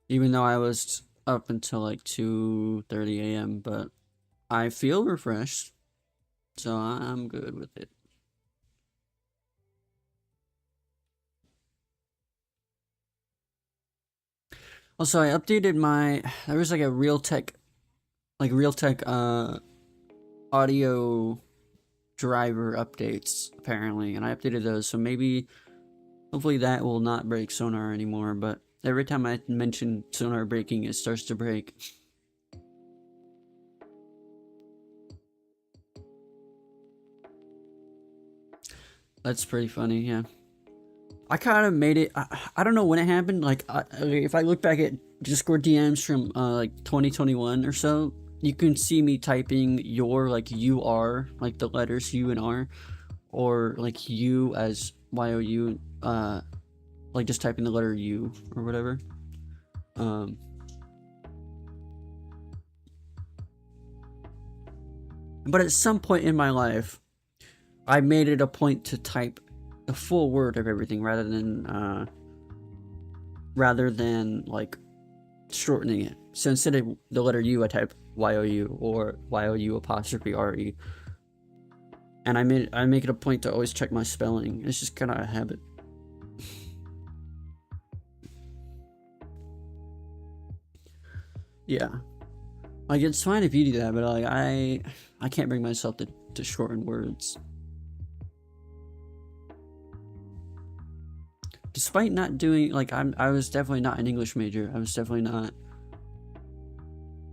Even though I was up until like 2:30 a.m., but I feel refreshed, so I'm good with it. Also, I updated my. There was like a Realtek audio driver updates apparently, and I updated those. So maybe, hopefully, that will not break Sonar anymore. But every time I mention Sonar breaking, it starts to break. That's pretty funny, yeah. I kind of made it. I don't know when it happened. Like, if I look back at Discord DMs from like 2021 or so, you can see me typing your like UR, like the letters U and R, or like U as YOU, like just typing the letter U or whatever. But at some point in my life, I made it a point to type a full word of everything rather than like shortening it. So instead of the letter U, I type YOU or YOU apostrophe RE. And I make it a point to always check my spelling. It's just kind of a habit. Yeah. Like, it's fine if you do that, but like I can't bring myself to shorten words. Despite not doing, like, I was definitely not an English major. I was definitely not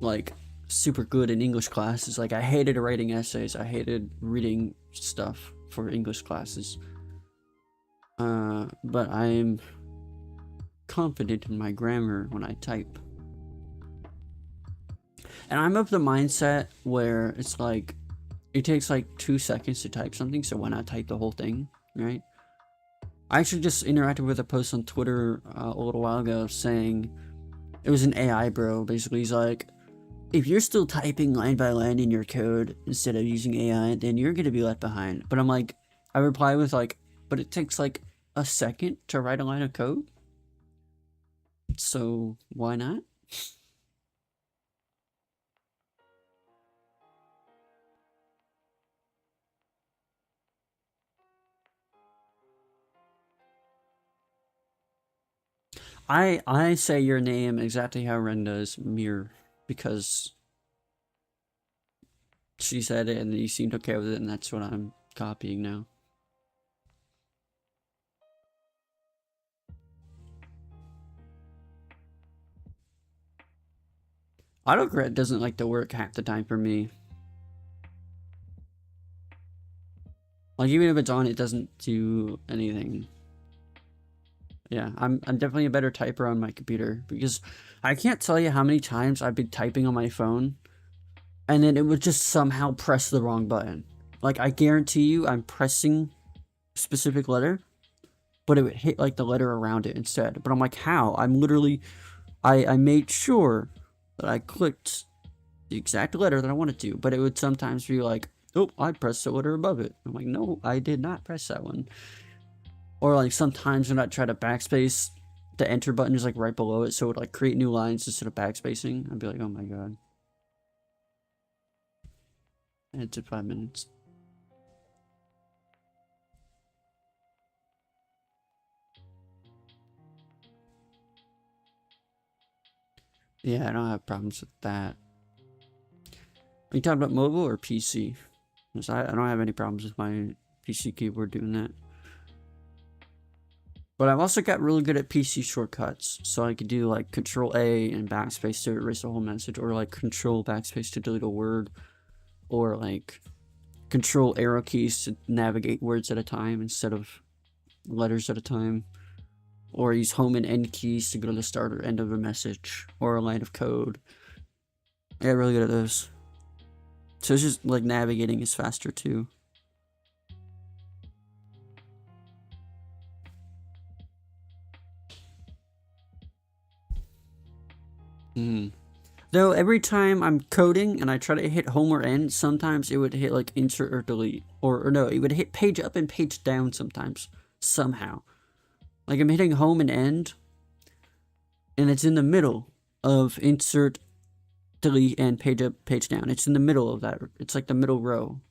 like super good in English classes. Like, I hated writing essays. I hated reading stuff for English classes. But I'm confident in my grammar when I type. And I'm of the mindset where it's like, it takes like 2 seconds to type something, so why not type the whole thing, right? I actually just interacted with a post on Twitter a little while ago saying, it was an AI bro, basically. He's like, if you're still typing line by line in your code instead of using AI, then you're going to be left behind. But I'm like, I reply with like, but it takes like a second to write a line of code. So why not? I say your name exactly how Ren does, Mir, because she said it and you seemed okay with it, and that's what I'm copying now. Autocorrect doesn't like to work half the time for me. Like, even if it's on, it doesn't do anything. Yeah, I'm definitely a better typer on my computer, because I can't tell you how many times I've been typing on my phone and then it would just somehow press the wrong button. Like, I guarantee you I'm pressing a specific letter, but it would hit like the letter around it instead. But I'm like, how? I'm literally, I made sure that I clicked the exact letter that I wanted to, but it would sometimes be like, oh, I pressed the letter above it. I'm like, no, I did not press that one. Or like sometimes when I try to backspace, the enter button is like right below it, so it would like create new lines instead of backspacing. I'd be like, oh my god. And it took 5 minutes. Yeah, I don't have problems with that. Are you talking about mobile or PC? Because I don't have any problems with my PC keyboard doing that. But I've also got really good at PC shortcuts. So I could do like Control A and backspace to erase the whole message, or like Control backspace to delete a word, or like Control arrow keys to navigate words at a time instead of letters at a time, or use home and end keys to go to the start or end of a message or a line of code. I got really good at those. So it's just like navigating is faster too. Though every time I'm coding and I try to hit home or end, sometimes it would hit like insert or delete. Or no, it would hit page up and page down sometimes. Somehow. Like I'm hitting home and end, and it's in the middle of insert, delete, and page up, page down. It's in the middle of that. It's like the middle row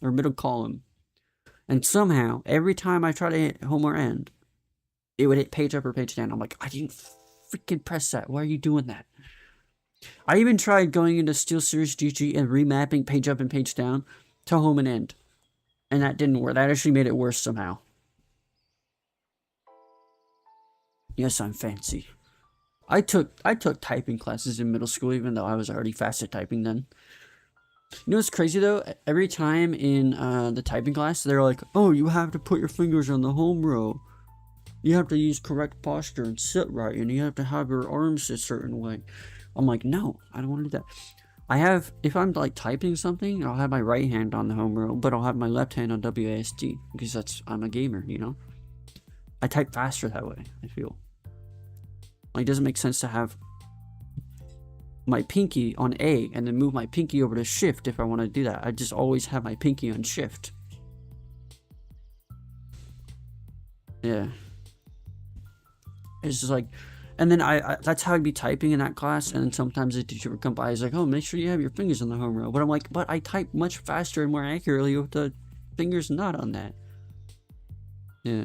or middle column. And somehow, every time I try to hit home or end, it would hit page up or page down. I'm like, I didn't freaking press that. Why are you doing that? I even tried going into SteelSeries GG and remapping page up and page down to home and end. And that didn't work. That actually made it worse somehow. Yes, I'm fancy. I took typing classes in middle school, even though I was already fast at typing then. You know what's crazy though? Every time in the typing class, they're like, oh, you have to put your fingers on the home row. You have to use correct posture and sit right, and you have to have your arms a certain way. I'm like, no, I don't want to do that. If I'm like typing something, I'll have my right hand on the home row, but I'll have my left hand on WASD, because I'm a gamer, you know? I type faster that way, I feel. Like, it doesn't make sense to have my pinky on A and then move my pinky over to shift if I want to do that. I just always have my pinky on shift. Yeah. It's just like, and then I that's how I'd be typing in that class, and then sometimes the teacher would come by, he's like, oh, make sure you have your fingers on the home row. But I'm like, but I type much faster and more accurately with the fingers not on that. Yeah.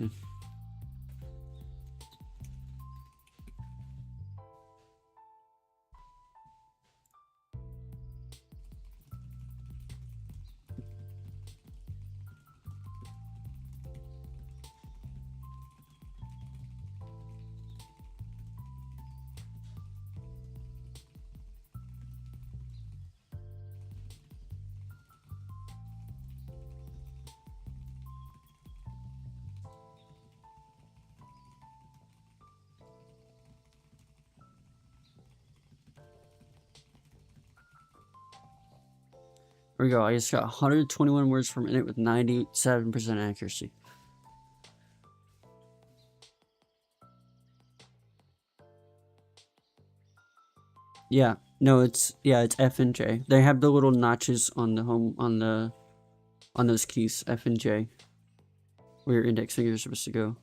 There we go. I just got 121 words per minute with 97% accuracy. Yeah. No, it's F and J. They have the little notches on the on those keys, F and J, where your index finger is supposed to go.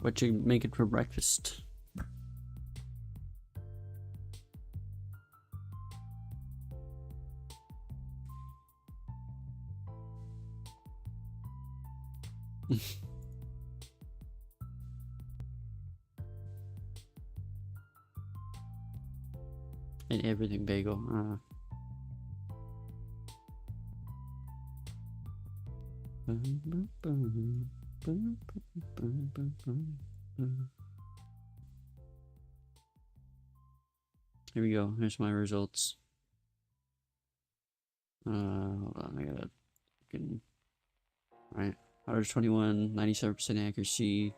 What you making for breakfast? And everything bagel. Here we go. Here's my results. Hold on, I gotta fucking. Alright. 121, 97% accuracy,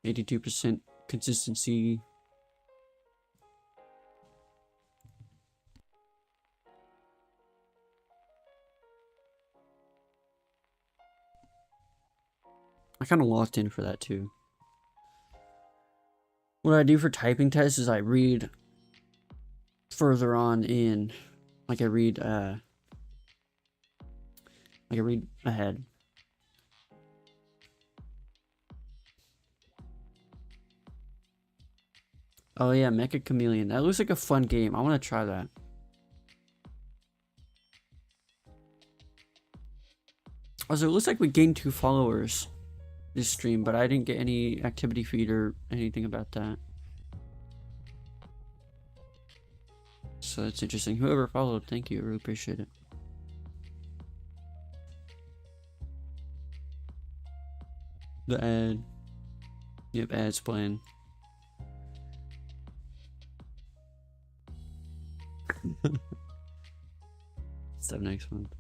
82% consistency. I kind of locked in for that too. What I do for typing tests is I read further on in. Like I read ahead. Oh yeah, Mecha Chameleon. That looks like a fun game. I want to try that. Also, it looks like we gained 2 followers this stream, but I didn't get any activity feed or anything about that. So that's interesting. Whoever followed, thank you. I really appreciate it. The ad. Yep, ads playing. Stuff next month.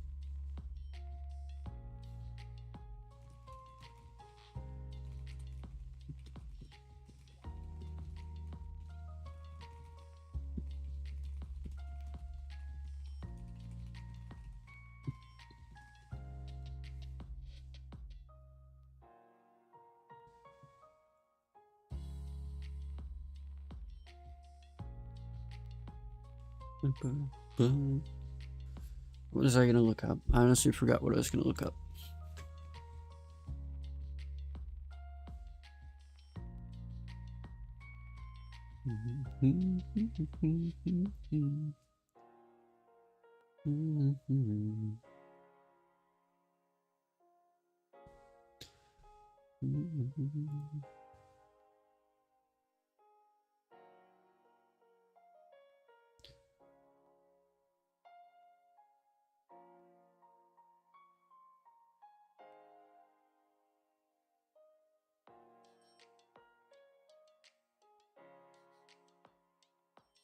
What was I gonna look up? I honestly forgot what I was gonna look up.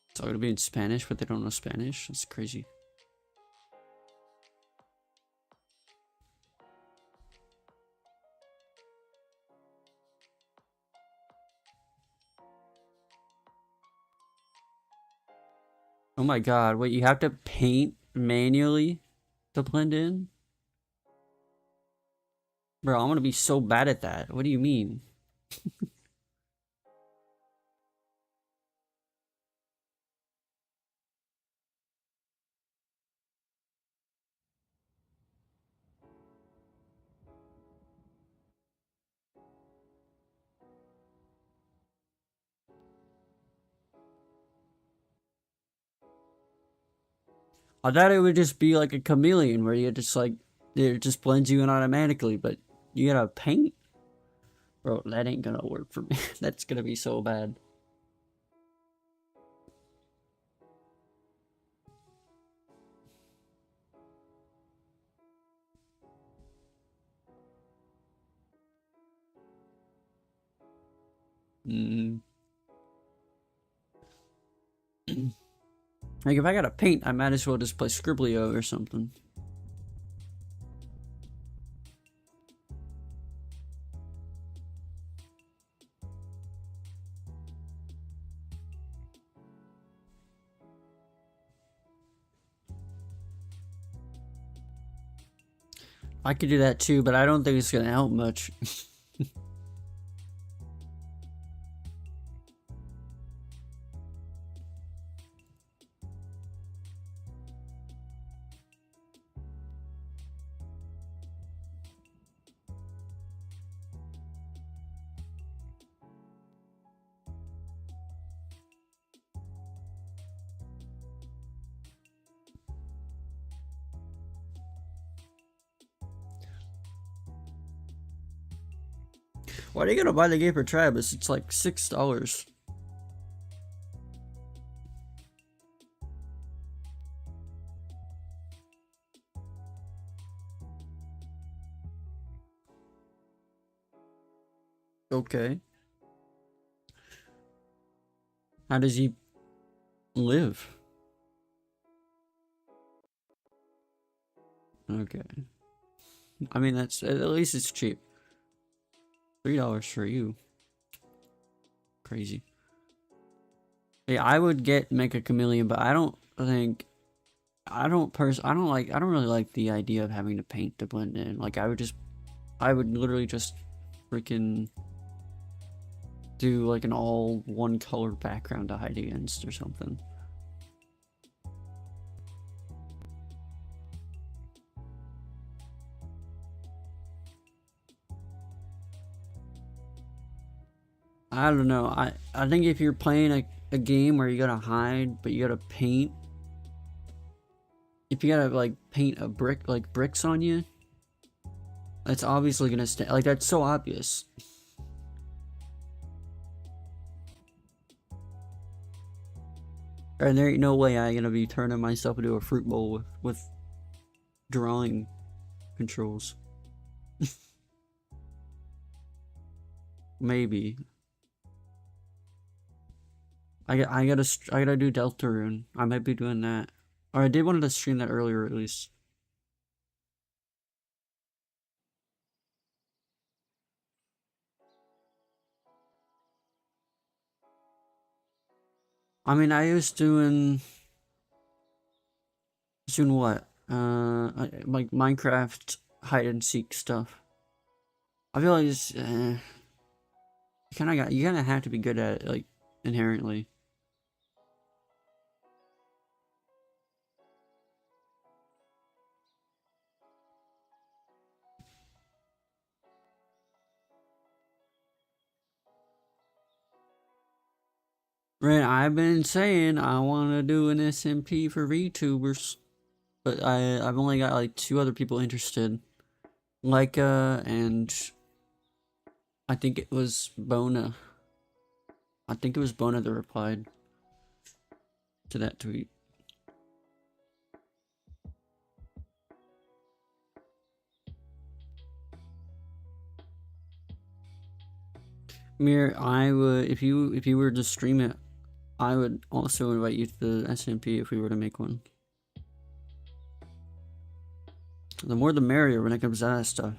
It's all gonna be in Spanish, but they don't know Spanish. That's crazy. Oh my god, wait, you have to paint manually to blend in? Bro, I'm gonna be so bad at that. What do you mean? I thought it would just be like a chameleon where you just like, it just blends you in automatically, but you gotta paint? Bro, that ain't gonna work for me. That's gonna be so bad. Like, if I gotta paint, I might as well just play Scribblio or something. I could do that too, but I don't think it's gonna help much. Why are you gonna buy the game for Travis? It's like $6. Okay. How does he live? Okay. I mean, that's at least it's cheap. $3 for you. Crazy. Yeah, I would get Mecha Chameleon, but I don't think I don't really like the idea of having to paint to blend in. Like I would literally just freaking do like an all one color background to hide against or something. I don't know. I think if you're playing a game where you gotta hide, but you gotta paint. If you gotta like paint a brick, like bricks on you, that's obviously gonna stay. Like that's so obvious. And there ain't no way I'm gonna be turning myself into a fruit bowl with drawing controls. Maybe. I gotta do Deltarune. I might be doing that. Or I did want to stream that earlier at least. I mean, I was doing what? Like Minecraft hide and seek stuff. I feel like it's you kind of have to be good at it, like inherently. Right, I've been saying I want to do an SMP for VTubers, but I've only got like 2 other people interested, Leica and I think it was Bona. I think it was Bona that replied to that tweet. Mir, I would if you were to stream it, I would also invite you to the SMP if we were to make one. The more the merrier when it comes to that stuff.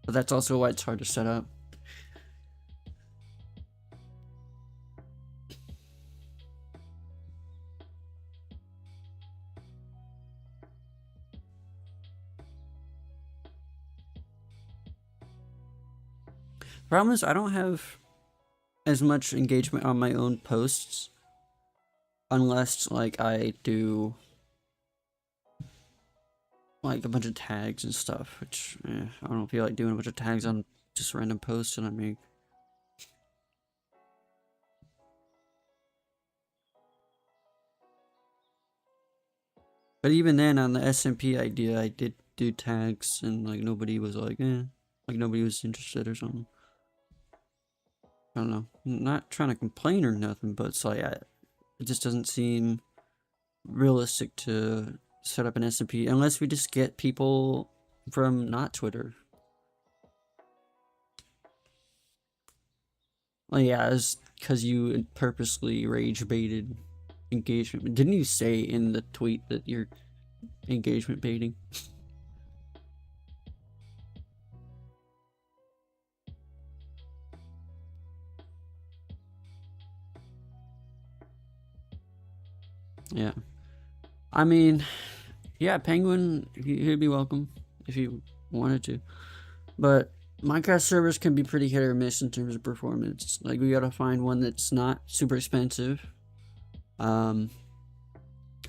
But that's also why it's hard to set up. Problem is, I don't have as much engagement on my own posts unless like I do like a bunch of tags and stuff, which I don't feel like doing a bunch of tags on just random posts that I make. But even then, on the SMP idea, I did do tags, and like nobody was like, like nobody was interested or something. I don't know. I'm not trying to complain or nothing, but it's like it just doesn't seem realistic to set up an SMP unless we just get people from not Twitter. Well, yeah, it's because you purposely rage baited engagement. Didn't you say in the tweet that you're engagement baiting? Yeah. I mean, yeah, Penguin, he'd be welcome if you wanted to. But Minecraft servers can be pretty hit or miss in terms of performance. Like, we gotta find one that's not super expensive. I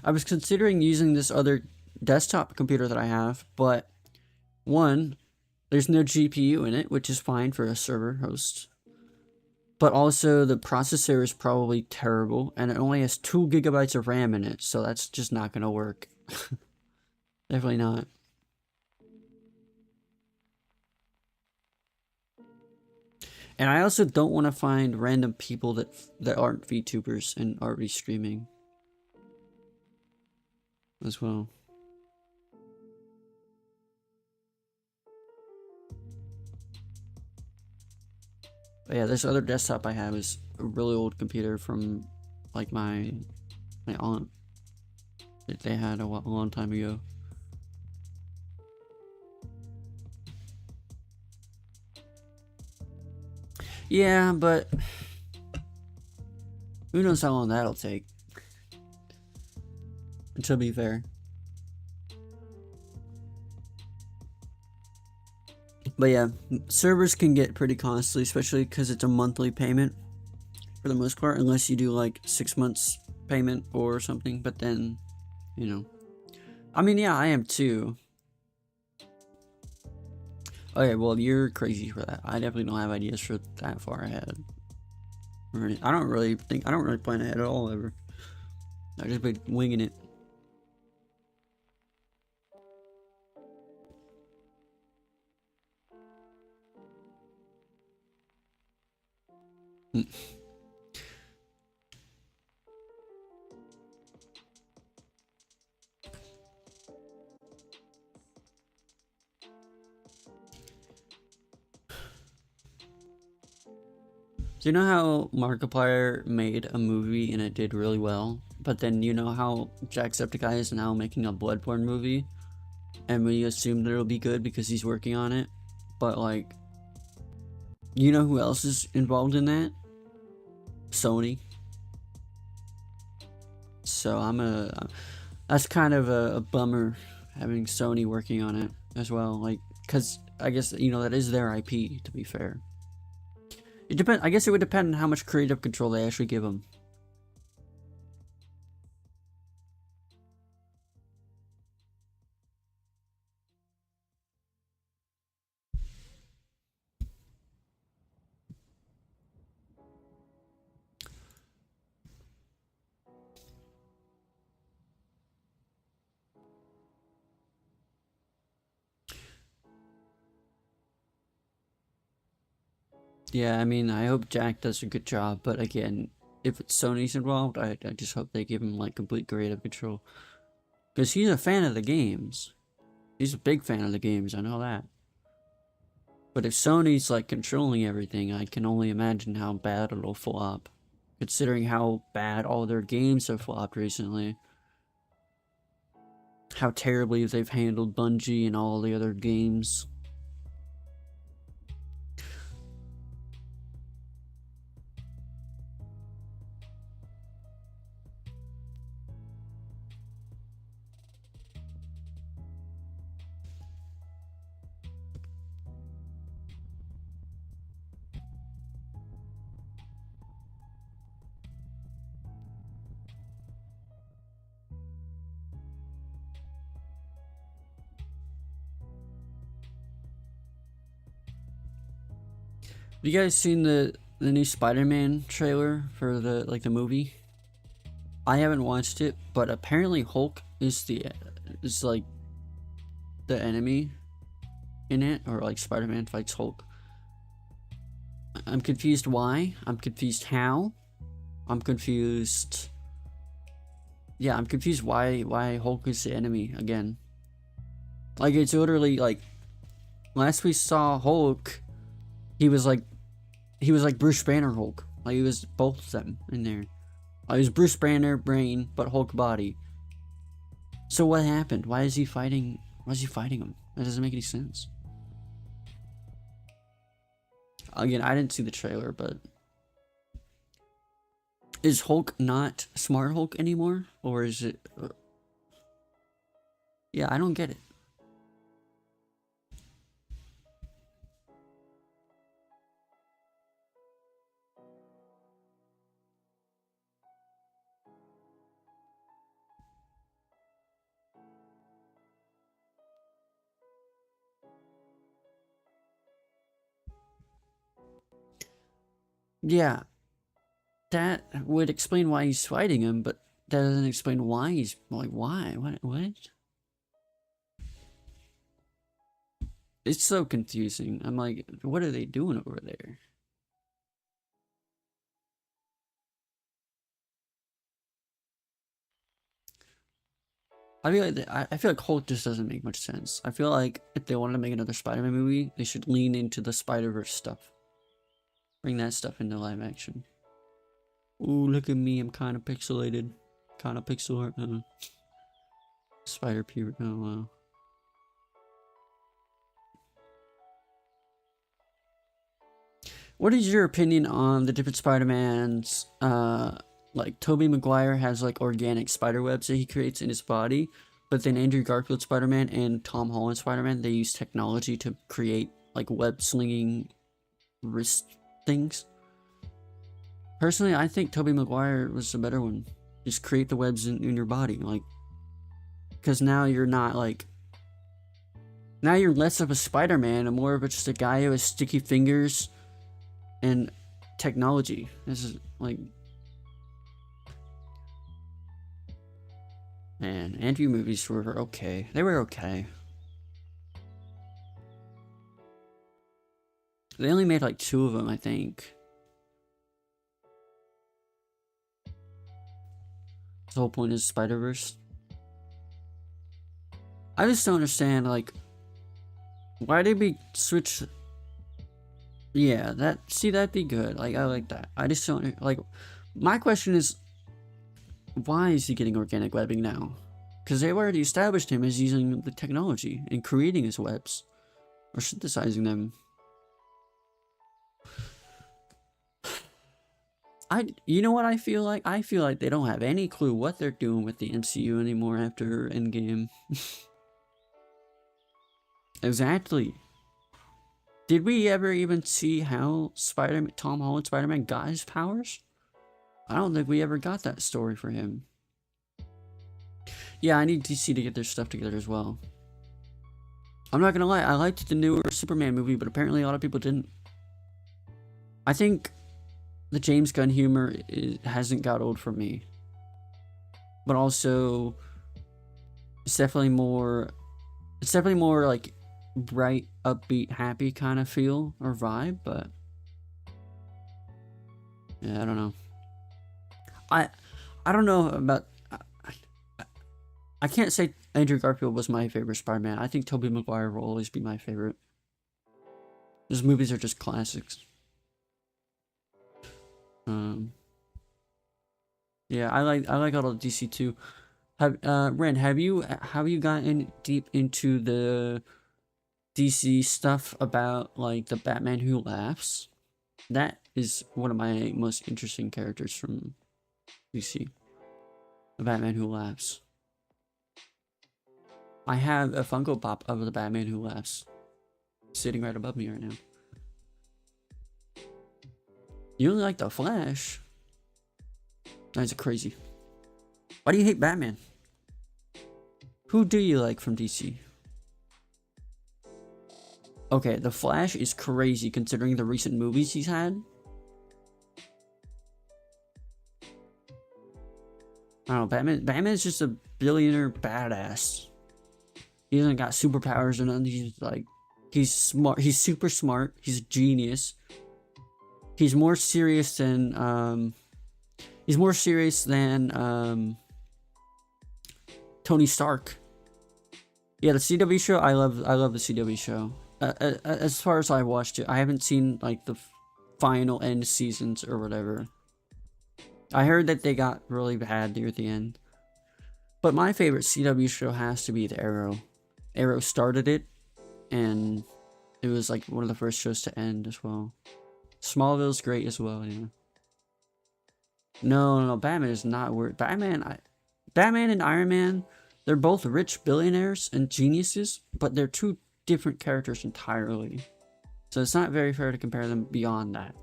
was considering using this other desktop computer that I have, but one, there's no GPU in it, which is fine for a server host. But also, the processor is probably terrible, and it only has 2 gigabytes of RAM in it, so that's just not gonna work. Definitely not. And I also don't want to find random people that aren't VTubers and are restreaming as well. But yeah, this other desktop I have is a really old computer from like my aunt that they had a long time ago. Yeah, but who knows how long that'll take, to be fair. But yeah, servers can get pretty costly, especially because it's a monthly payment for the most part, unless you do like 6 months payment or something. But then, you know, I mean, yeah, I am too. Okay, well, you're crazy for that. I definitely don't have ideas for that far ahead. I don't really plan ahead at all ever. I just been winging it. Do you know how Markiplier made a movie and it did really well? But then you know how Jacksepticeye is now making a Bloodborne movie? And we assume that it'll be good because he's working on it. But like, you know who else is involved in that? Sony. So that's kind of a bummer having Sony working on it as well. Like, cause I guess, you know, that is their IP, to be fair. It depends. I guess it would depend on how much creative control they actually give them. Yeah, I mean, I hope Jack does a good job, but again, if Sony's involved, I just hope they give him like complete creative control. Because he's a fan of the games. He's a big fan of the games, I know that. But if Sony's like controlling everything, I can only imagine how bad it'll flop. Considering how bad all their games have flopped recently. How terribly they've handled Bungie and all the other games. Have you guys seen the new Spider-Man trailer for the movie? I haven't watched it, but apparently Hulk is like the enemy in it, or like Spider-Man fights Hulk. I'm confused why. I'm confused how. I'm confused. Yeah, I'm confused why Hulk is the enemy again. Like, it's literally like last we saw Hulk, he was like Bruce Banner Hulk. Like, he was both of them in there. He was Bruce Banner brain, but Hulk body. So what happened? Why is he fighting him? That doesn't make any sense. Again, I didn't see the trailer, but is Hulk not Smart Hulk anymore? Or is it... Yeah, I don't get it. Yeah, that would explain why he's fighting him, but that doesn't explain why he's... Like, why? What? It's so confusing. I'm like, what are they doing over there? I feel like Hulk just doesn't make much sense. I feel like if they wanted to make another Spider-Man movie, they should lean into the Spider-Verse stuff. Bring that stuff into live action. Ooh, look at me, I'm kind of pixelated. Kind of pixel art. Spider-Pure, oh wow. What is your opinion on the different Spider-Mans? Like, Tobey Maguire has, like, organic spider webs that he creates in his body. But then Andrew Garfield Spider-Man and Tom Holland Spider-Man, they use technology to create, like, web-slinging wrist things. Personally, I think Tobey Maguire was the better one. Just create the webs in your body, like... Because now you're not, like... Now you're less of a Spider-Man and more of just a guy who has sticky fingers... and technology. This is like, man, Andrew movies were okay. They were okay. They only made like 2 of them, I think. The whole point is Spider-Verse. I just don't understand, like, why did we switch? Yeah, that'd be good. Like, I like that. I just don't, like, my question is, why is he getting organic webbing now? Because they've already established him as using the technology and creating his webs. Or synthesizing them. You know what I feel like? I feel like they don't have any clue what they're doing with the MCU anymore after Endgame. Exactly. Did we ever even see how Tom Holland Spider-Man got his powers? I don't think we ever got that story for him. Yeah, I need DC to get their stuff together as well. I'm not gonna lie, I liked the newer Superman movie, but apparently a lot of people didn't. I think the James Gunn humor hasn't got old for me. But also, it's definitely more like bright, upbeat, happy kind of feel or vibe, but yeah, I don't know. I don't know about. I can't say Andrew Garfield was my favorite Spider-Man. I think Tobey Maguire will always be my favorite. His movies are just classics. Yeah, I like all of DC too. Ren, have you gotten deep into the DC stuff about like the Batman Who Laughs? That is one of my most interesting characters from DC. The Batman Who Laughs. I have a Funko Pop of the Batman Who Laughs sitting right above me right now. You only like the Flash? That's crazy. Why do you hate Batman? Who do you like from DC? Okay, the Flash is crazy considering the recent movies he's had. I don't know, Batman's just a billionaire badass. He hasn't got superpowers or nothing. He's like, he's smart. He's super smart. He's a genius. He's more serious than Tony Stark. Yeah, the CW show. I love the CW show. As far as I watched it, I haven't seen like the final end seasons or whatever. I heard that they got really bad near the end. But my favorite CW show has to be the Arrow. Arrow started it, and it was like one of the first shows to end as well. Smallville's great as well, yeah. No, Batman is not worth. Batman and Iron Man, they're both rich billionaires and geniuses, but they're two different characters entirely. So it's not very fair to compare them beyond that.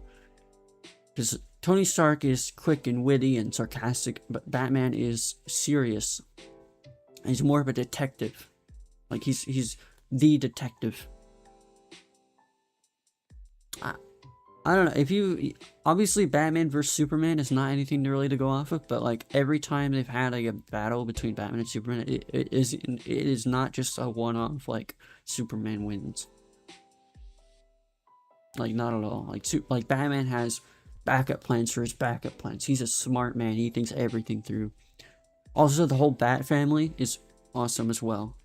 Because Tony Stark is quick and witty and sarcastic, but Batman is serious. He's more of a detective. Like he's the detective. I don't know, if you, obviously Batman vs Superman is not anything really to go off of, but like every time they've had like a battle between Batman and Superman, it is not just a one-off like Superman wins. Like not at all. Like Batman has backup plans for his backup plans. He's a smart man. He thinks everything through. Also, the whole Bat family is awesome as well.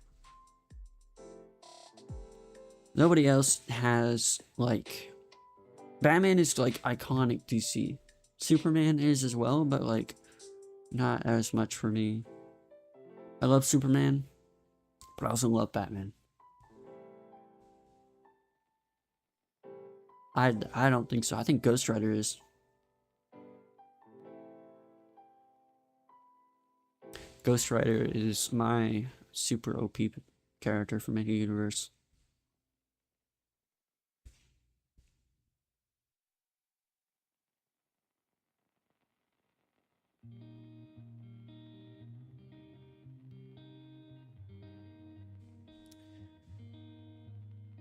Nobody else has like. Batman is like iconic DC. Superman is as well, but like not as much for me. I love Superman, but I also love Batman. I don't think so. I think Ghost Rider is. Ghost Rider is my super OP character from any universe.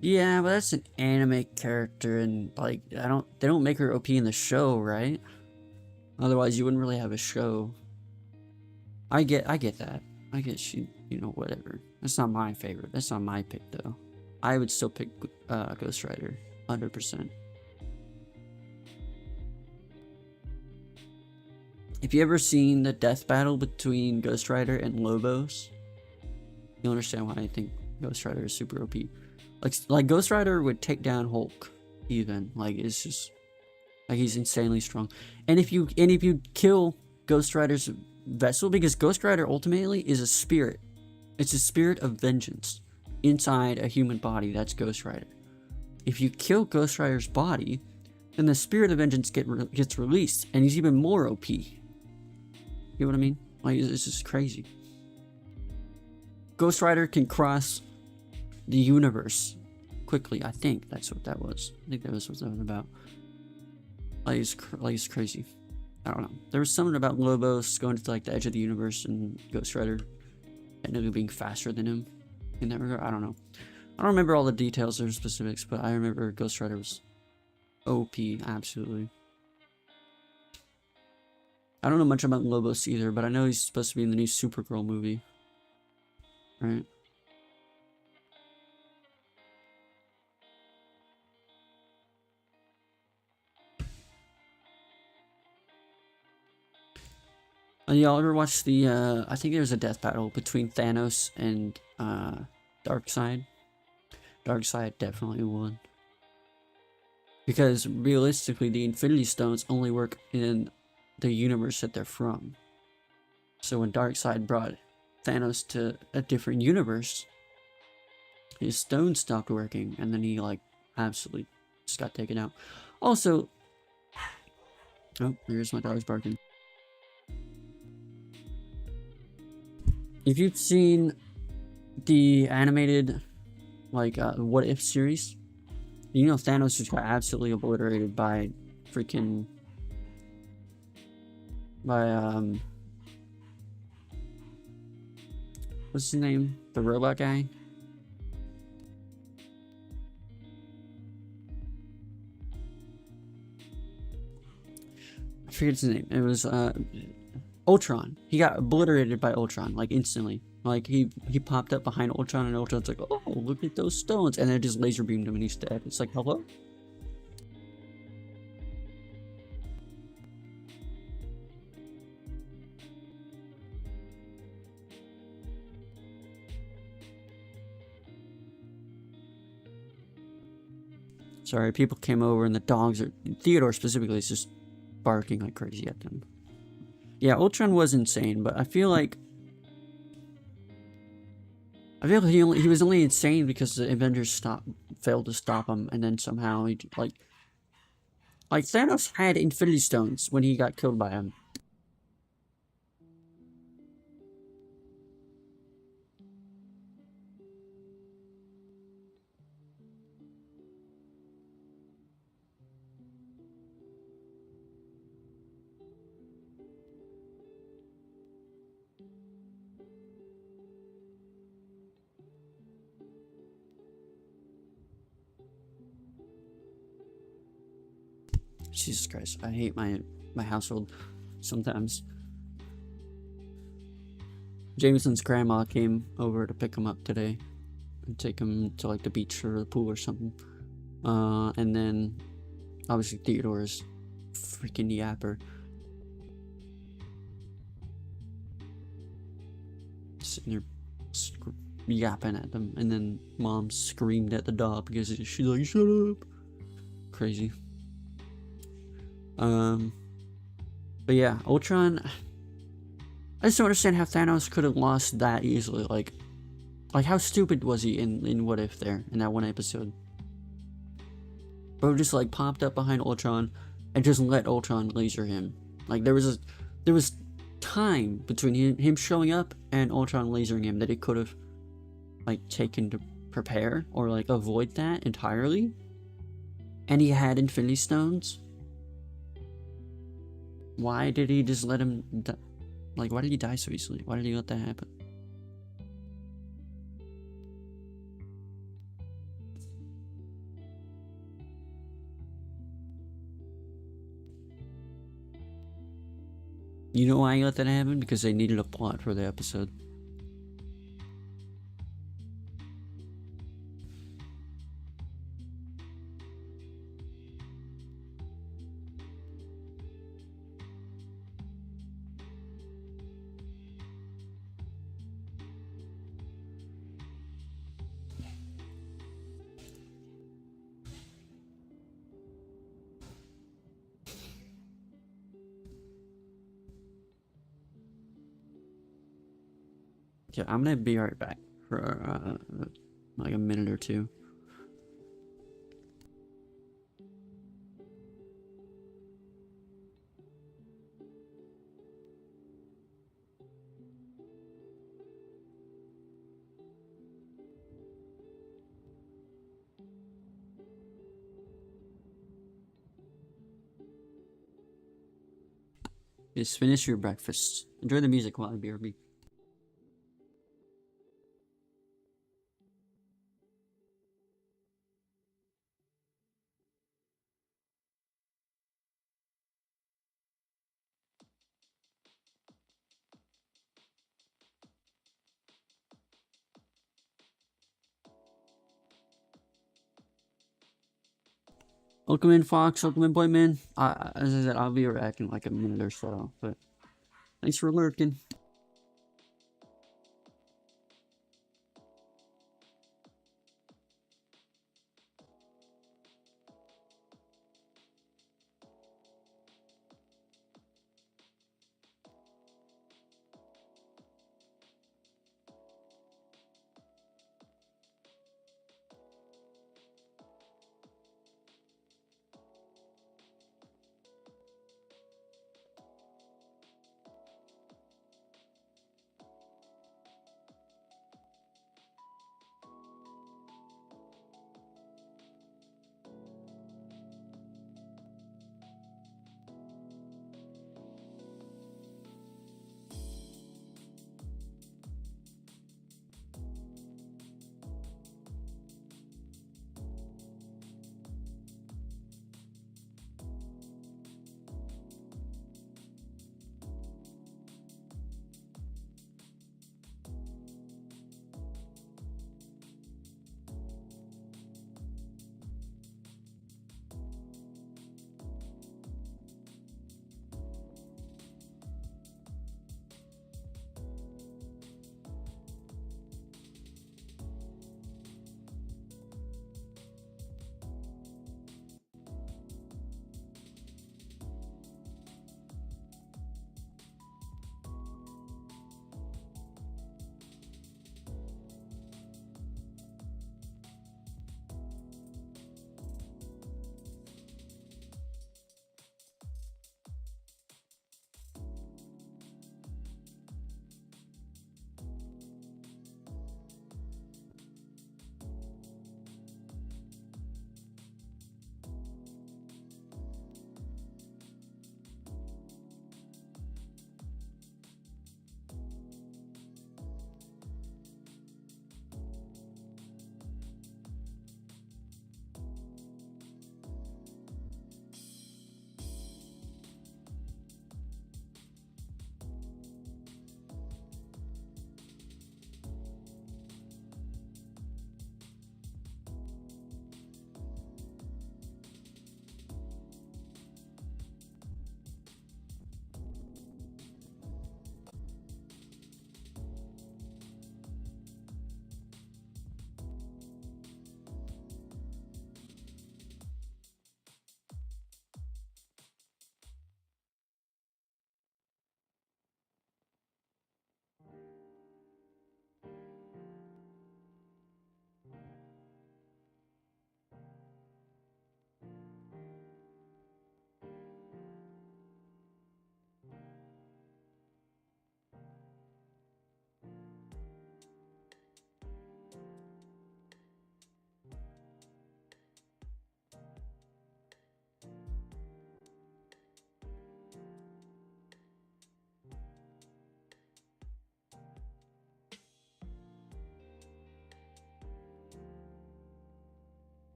Yeah, but that's an anime character, and like they don't make her OP in the show, right? Otherwise, you wouldn't really have a show. I get that. I get she, whatever. That's not my favorite. That's not my pick though. I would still pick Ghost Rider, 100%. If you ever seen the death battle between Ghost Rider and Lobos, you'll understand why I think Ghost Rider is super OP. Like Ghost Rider would take down Hulk, even. Like, it's just like he's insanely strong. And if you kill Ghost Rider's vessel, because Ghost Rider ultimately is a spirit. It's a spirit of vengeance inside a human body. That's Ghost Rider. If you kill Ghost Rider's body, then the spirit of vengeance gets released, and he's even more OP. You know what I mean? Like, it's just crazy. Ghost Rider can cross the universe quickly. I think that's what that was. I think that was what that was about. Like, it's crazy. I don't know. There was something about Lobos going to like the edge of the universe and Ghost Rider technically being faster than him in that regard. I don't know. I don't remember all the details or specifics, but I remember Ghost Rider was OP, absolutely. I don't know much about Lobos either, but I know he's supposed to be in the new Supergirl movie. Right? Y'all ever watch the, I think there's a death battle between Thanos and, Darkseid? Darkseid definitely won. Because, realistically, the Infinity Stones only work in the universe that they're from. So when Darkseid brought Thanos to a different universe, his stones stopped working, and then he, like, absolutely just got taken out. Also... Oh, here's my dog's barking. If you've seen the animated, like, What If series, you know Thanos just got absolutely obliterated by freaking... by, what's his name? The robot guy? I forget his name. It was, Ultron. He got obliterated by Ultron, like, instantly. Like, he popped up behind Ultron, and Ultron's like, oh, look at those stones. And then it just laser beamed him, and he's dead. It's like, hello? Sorry, people came over, and the dogs are... Theodore, specifically, is just barking like crazy at them. Yeah, Ultron was insane, but I feel like he was only insane because the Avengers failed to stop him, and then somehow he like Thanos had Infinity Stones when he got killed by him. Jesus Christ, I hate my household sometimes. Jameson's grandma came over to pick him up today and take him to like the beach or the pool or something. And then obviously Theodore's freaking yapper. Sitting there yapping at them, and then mom screamed at the dog because she's like, shut up. Crazy. But yeah, Ultron, I just don't understand how Thanos could have lost that easily. Like how stupid was he in What If there, in that one episode? Bro just like popped up behind Ultron and just let Ultron laser him. Like there was time between him showing up and Ultron lasering him that he could have like taken to prepare or like avoid that entirely. And he had Infinity Stones. Why did he just let him like, why did he die so easily? Why did he let that happen? You know why I let that happen? Because they needed a plot for the episode. Okay, I'm gonna be right back for like a minute or two. Just finish your breakfast. Enjoy the music while I BRB. Welcome in, Fox. Welcome in, Boyman. As I said, I'll be back in like a minute or so. But thanks for lurking.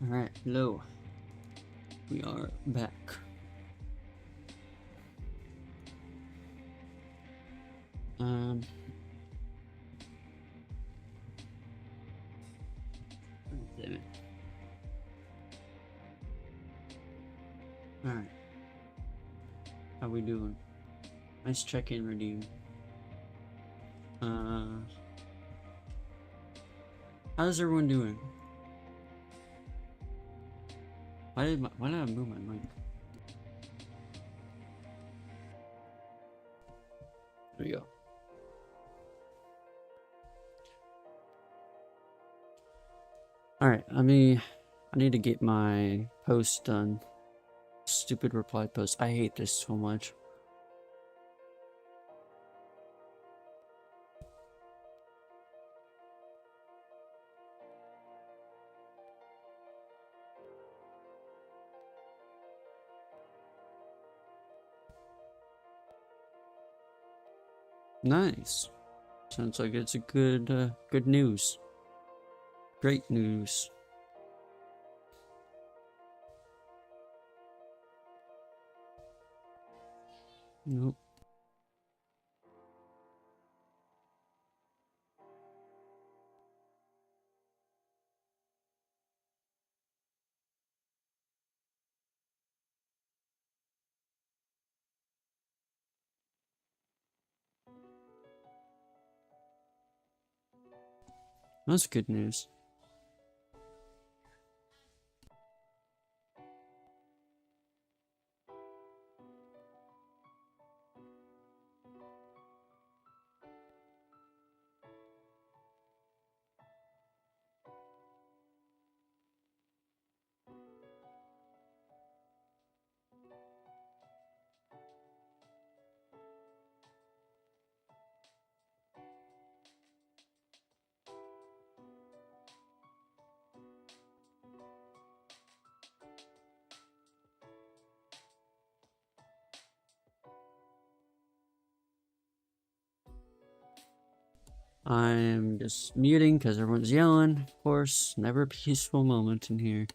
Alright, hello. We are back. Damn it. Alright. How we doing? Nice check-in, Redeem. How's everyone doing? Why did I move my mic? There we go. Alright, I need to get my post done. Stupid reply post. I hate this so much. Nice. Sounds like it's a good news. Great news. Nope. That's good news. I'm just muting because everyone's yelling. Of course, never a peaceful moment in here.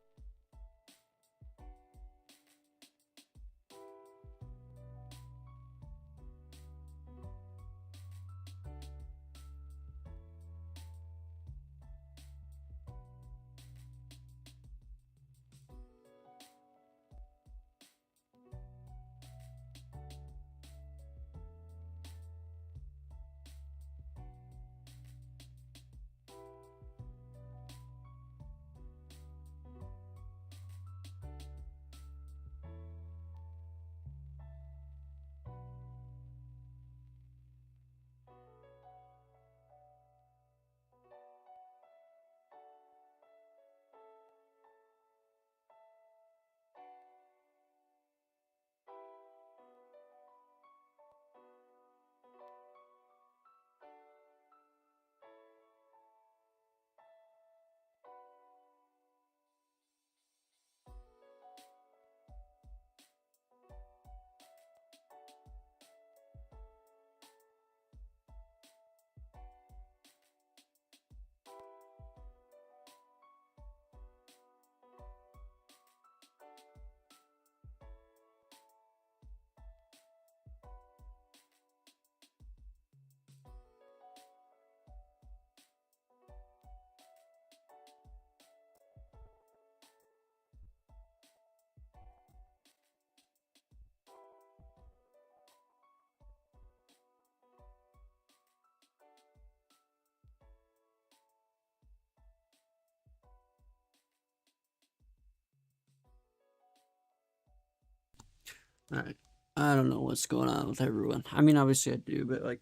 Alright. I don't know what's going on with everyone. I mean, obviously I do, but like,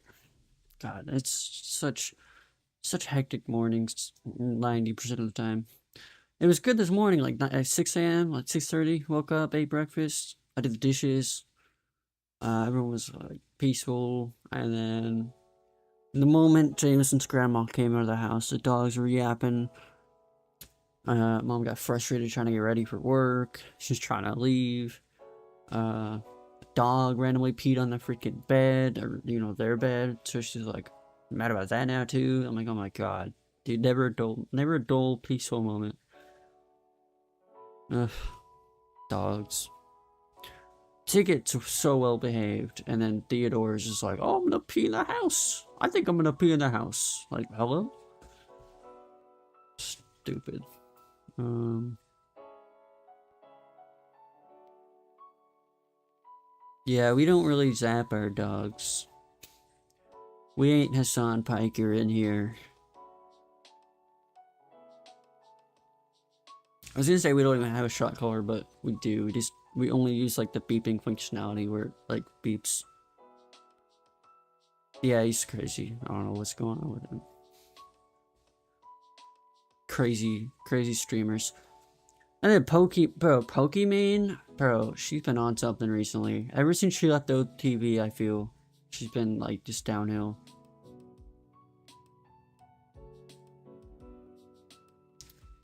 God, it's such hectic mornings 90% of the time. It was good this morning, like at 6 a.m., like 6:30. Woke up, ate breakfast. I did the dishes. Everyone was like peaceful, and then the moment Jameson's grandma came out of the house, the dogs were yapping. Mom got frustrated trying to get ready for work. She's trying to leave. Dog randomly peed on the freaking bed, or their bed. So she's like mad about that now too. I'm like, oh my god, dude, never a dull peaceful moment. Ugh, dogs. Ticket's so well behaved, and then Theodore is just like, "Oh, I'm gonna pee in the house. I think I'm gonna pee in the house." Like, hello? Stupid. Um. Yeah, we don't really zap our dogs. We ain't Hassan Piker in here. I was gonna say we don't even have a shot collar, but we do. We only use like the beeping functionality where it like beeps. Yeah, he's crazy. I don't know what's going on with him. Crazy streamers. And then Pokimane, bro, she's been on something recently. Ever since she left OTV, I feel she's been like just downhill.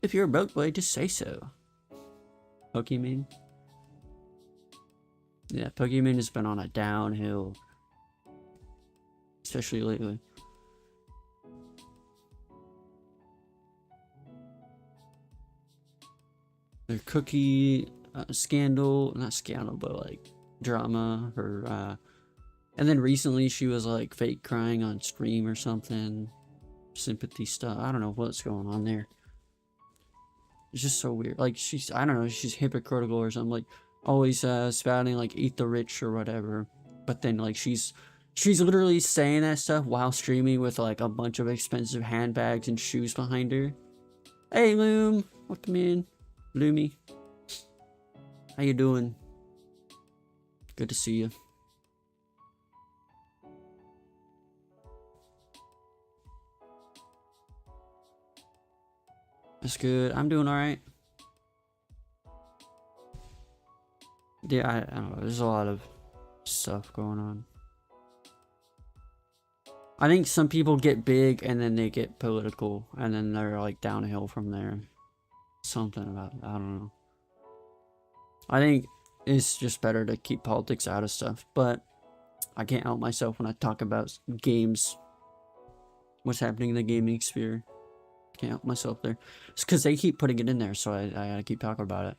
If you're a broke boy, just say so. Pokimane. Yeah, Pokimane has been on a downhill, especially lately. The cookie scandal, not scandal, but like drama, or and then recently she was like fake crying on stream or something, sympathy stuff. I don't know what's going on there. It's just so weird. Like I don't know, she's hypocritical or something. Like always spouting like eat the rich or whatever, but then like she's literally saying that stuff while streaming with like a bunch of expensive handbags and shoes behind her. Hey Loom, welcome in, Loomy. How you doing? Good to see you. That's good. I'm doing alright. Yeah, I don't know. There's a lot of stuff going on. I think some people get big and then they get political and then they're like downhill from there. Something about it. I don't know. I think it's just better to keep politics out of stuff, but I can't help myself when I talk about games. What's happening in the gaming sphere. Can't help myself there. It's because they keep putting it in there, so I gotta keep talking about it.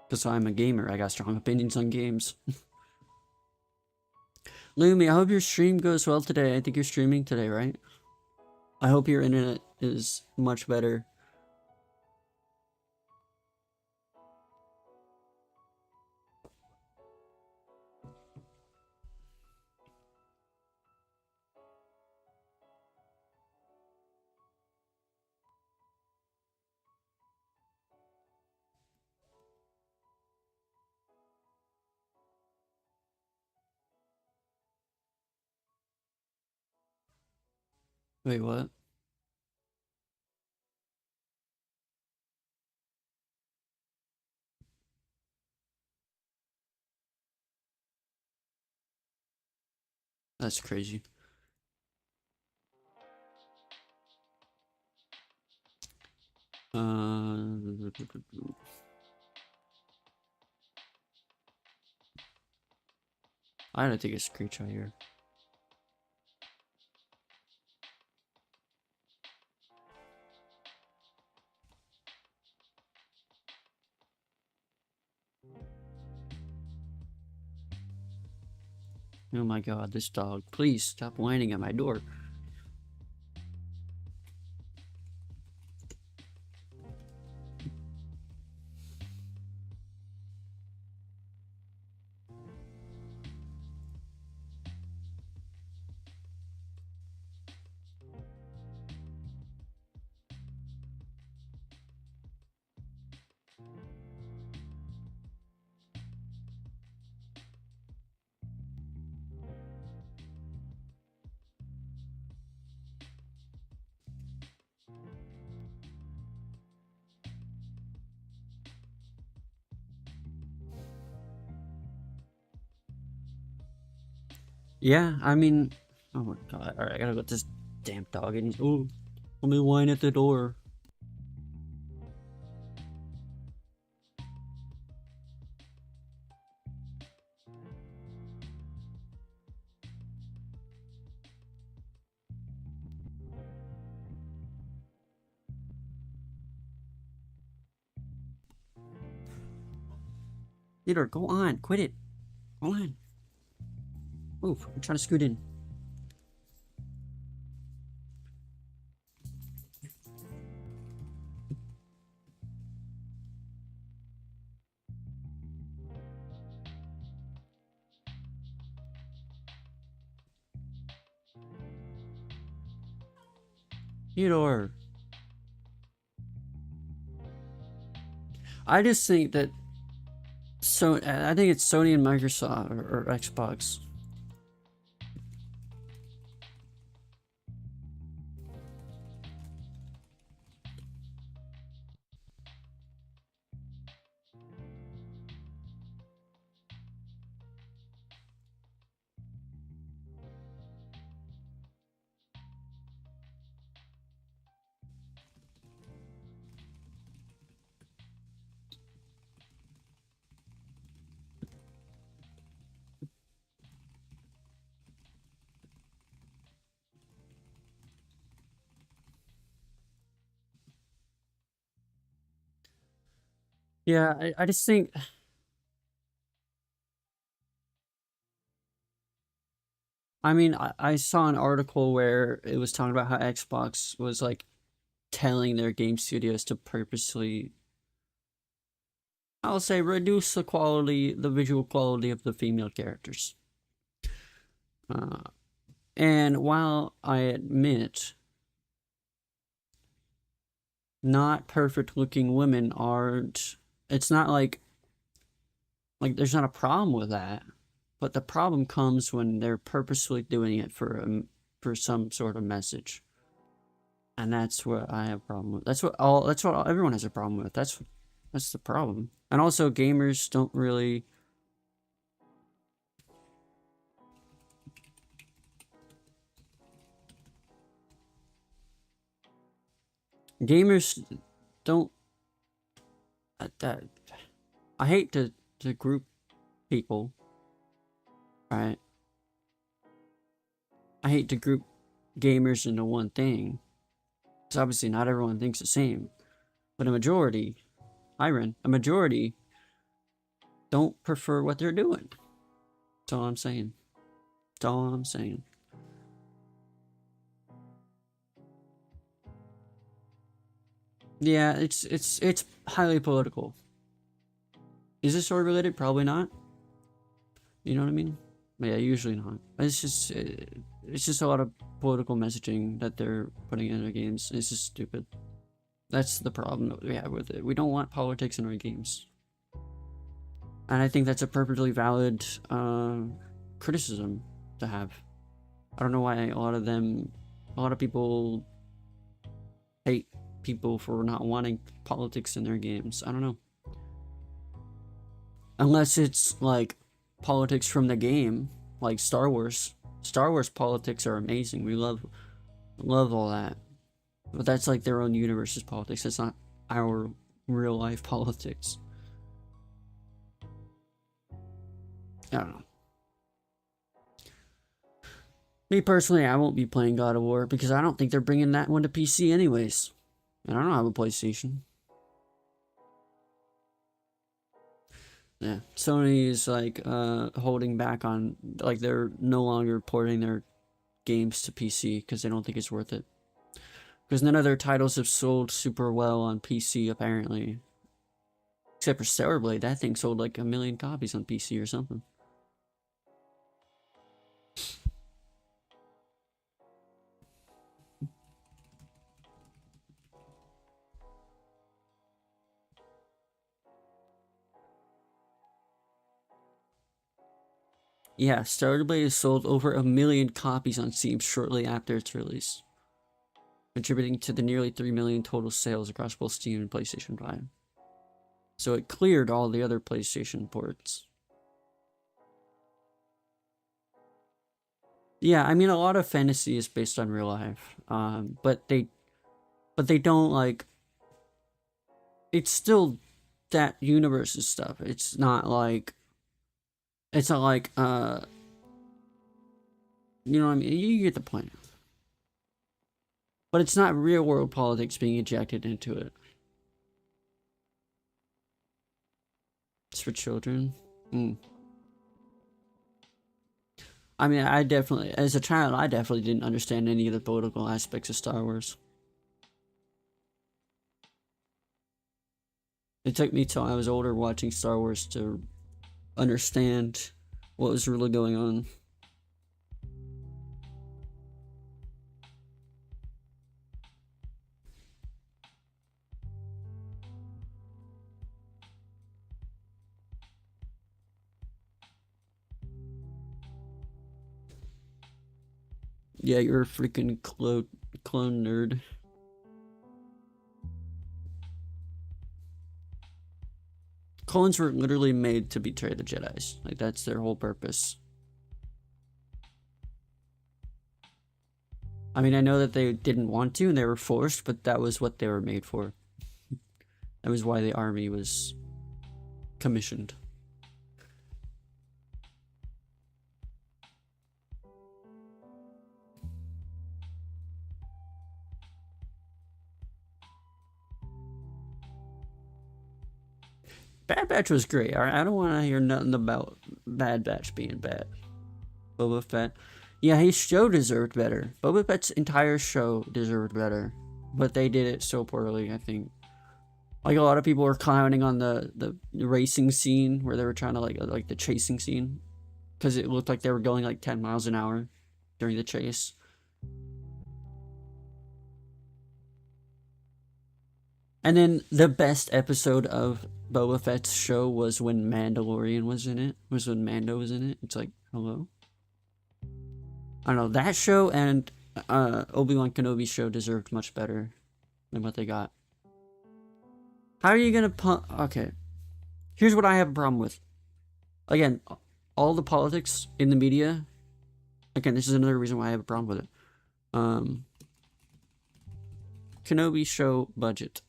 Because I'm a gamer, I got strong opinions on games. Lumi, I hope your stream goes well today. I think you're streaming today, right? I hope your internet is much better. Wait, what? That's crazy. I gotta take a screenshot here. Oh my god, this dog. Please stop whining at my door. Yeah, I mean, oh my god. Alright, I gotta go this damn dog and he's, oh, let me whine at the door. Theodore, go on. Quit it. Go on. Move. I'm trying to scoot in. Theodore. I just think that I think it's Sony and Microsoft or Xbox. Yeah, I just think I mean I saw an article where it was talking about how Xbox was like telling their game studios to purposely, I'll say, reduce the quality, the visual quality of the female characters. Uh, and while I admit not perfect looking women aren't, it's not like there's not a problem with that, but the problem comes when they're purposely doing it for some sort of message. And that's what I have a problem with. That's what everyone has a problem with. That's the problem. And also gamers don't really gamers don't that I hate to group people, right? I hate to group gamers into one thing. Because obviously not everyone thinks the same. But a majority, a majority don't prefer what they're doing. That's all I'm saying. That's all I'm saying. Yeah, it's highly political. Is this sword related? Probably not. You know what I mean? Yeah, usually not. It's just a lot of political messaging that they're putting in their games. It's just stupid. That's the problem that we have with it. We don't want politics in our games. And I think that's a perfectly valid criticism to have. I don't know why a lot of people hate people for not wanting politics in their games. I don't know. Unless it's like politics from the game, like Star Wars. Star Wars politics are amazing. We love all that. But that's like their own universe's politics. It's not our real life politics. I don't know. Me personally, I won't be playing God of War because I don't think they're bringing that one to PC anyways. And I don't have a PlayStation. Yeah, Sony is like holding back on, like, they're no longer porting their games to PC because they don't think it's worth it. Because none of their titles have sold super well on PC apparently, except for Stellar Blade. That thing sold like 1 million copies on PC or something. Yeah, Stellar Blade has sold over 1 million copies on Steam shortly after its release, contributing to the nearly 3 million total sales across both Steam and PlayStation 5. So it cleared all the other PlayStation ports. Yeah, I mean, a lot of fantasy is based on real life, but they don't like. It's still that universe's stuff. It's not like you know what I mean. You get the point. But it's not real world politics being injected into it. It's for children. I mean, I definitely, as a child, I definitely didn't understand any of the political aspects of Star Wars. It took me till I was older watching Star Wars to understand what was really going on. Yeah, you're a freaking clone nerd. Clones were literally made to betray the Jedis. Like, that's their whole purpose. I mean, I know that they didn't want to and they were forced, but that was what they were made for. That was why the army was commissioned. Bad Batch was great. Alright, I don't want to hear nothing about Bad Batch being bad. Boba Fett. Yeah, his show deserved better. Boba Fett's entire show deserved better. But they did it so poorly, I think. Like, a lot of people were clowning on the racing scene where they were trying to, like the chasing scene. Because it looked like they were going, like, 10 miles an hour during the chase. And then the best episode of Boba Fett's show was when Mandalorian was in it. Was when Mando was in it. It's like, hello? I don't know, that show and Obi-Wan Kenobi show deserved much better than what they got. How are you gonna okay. Here's what I have a problem with. Again, all the politics in the media. Again, this is another reason why I have a problem with it. Kenobi show budget.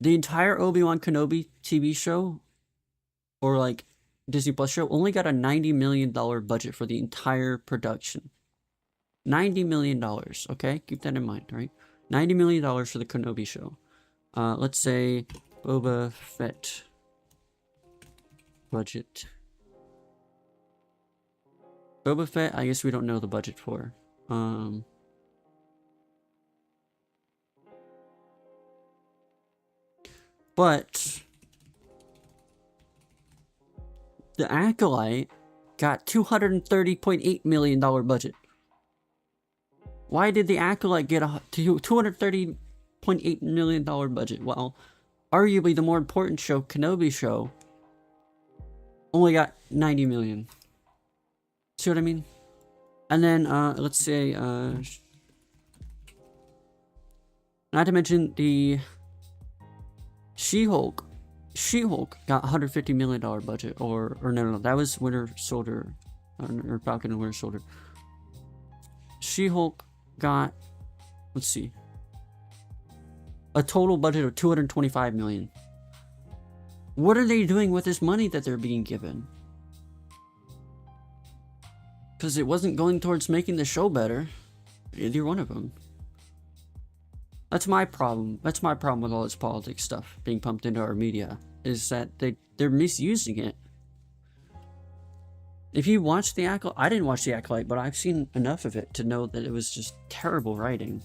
The entire Obi-Wan Kenobi TV show, or like Disney Plus show, only got a $90 million budget for the entire production. $90 million, okay? Keep that in mind, right? $90 million for the Kenobi show. Let's say Boba Fett budget. Boba Fett, I guess we don't know the budget for. But the Acolyte got $230.8 million budget. Why did the Acolyte get a $230.8 million budget? Well, arguably the more important show, Kenobi show, only got $90 million. See what I mean? And then, let's say, not to mention the She-Hulk. She-Hulk got $150 million budget, or no, that was Winter Soldier, or Falcon and Winter Soldier. She-Hulk got, let's see, a total budget of $225 million. What are they doing with this money that they're being given? Because it wasn't going towards making the show better. Either one of them. That's my problem. That's my problem with all this politics stuff being pumped into our media. Is that they're misusing it. If you watch The Acolyte, I didn't watch The Acolyte, but I've seen enough of it to know that it was just terrible writing.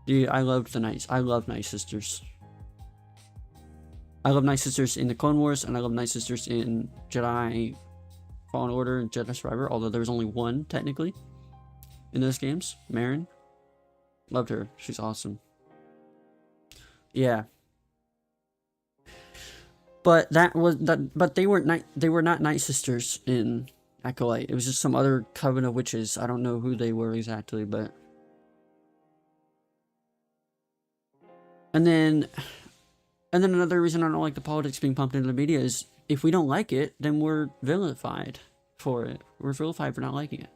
Dude, I love Night Sisters. I love Night Sisters in the Clone Wars, and I love Night Sisters in Jedi Fallen Order and Jedi Survivor, although there was only one, technically, in those games. Marin. Loved her. She's awesome. Yeah. But but they were not Night Sisters in Acolyte. It was just some other coven of witches. I don't know who they were exactly, but... And then another reason I don't like the politics being pumped into the media is if we don't like it, then we're vilified for it. We're vilified for not liking it.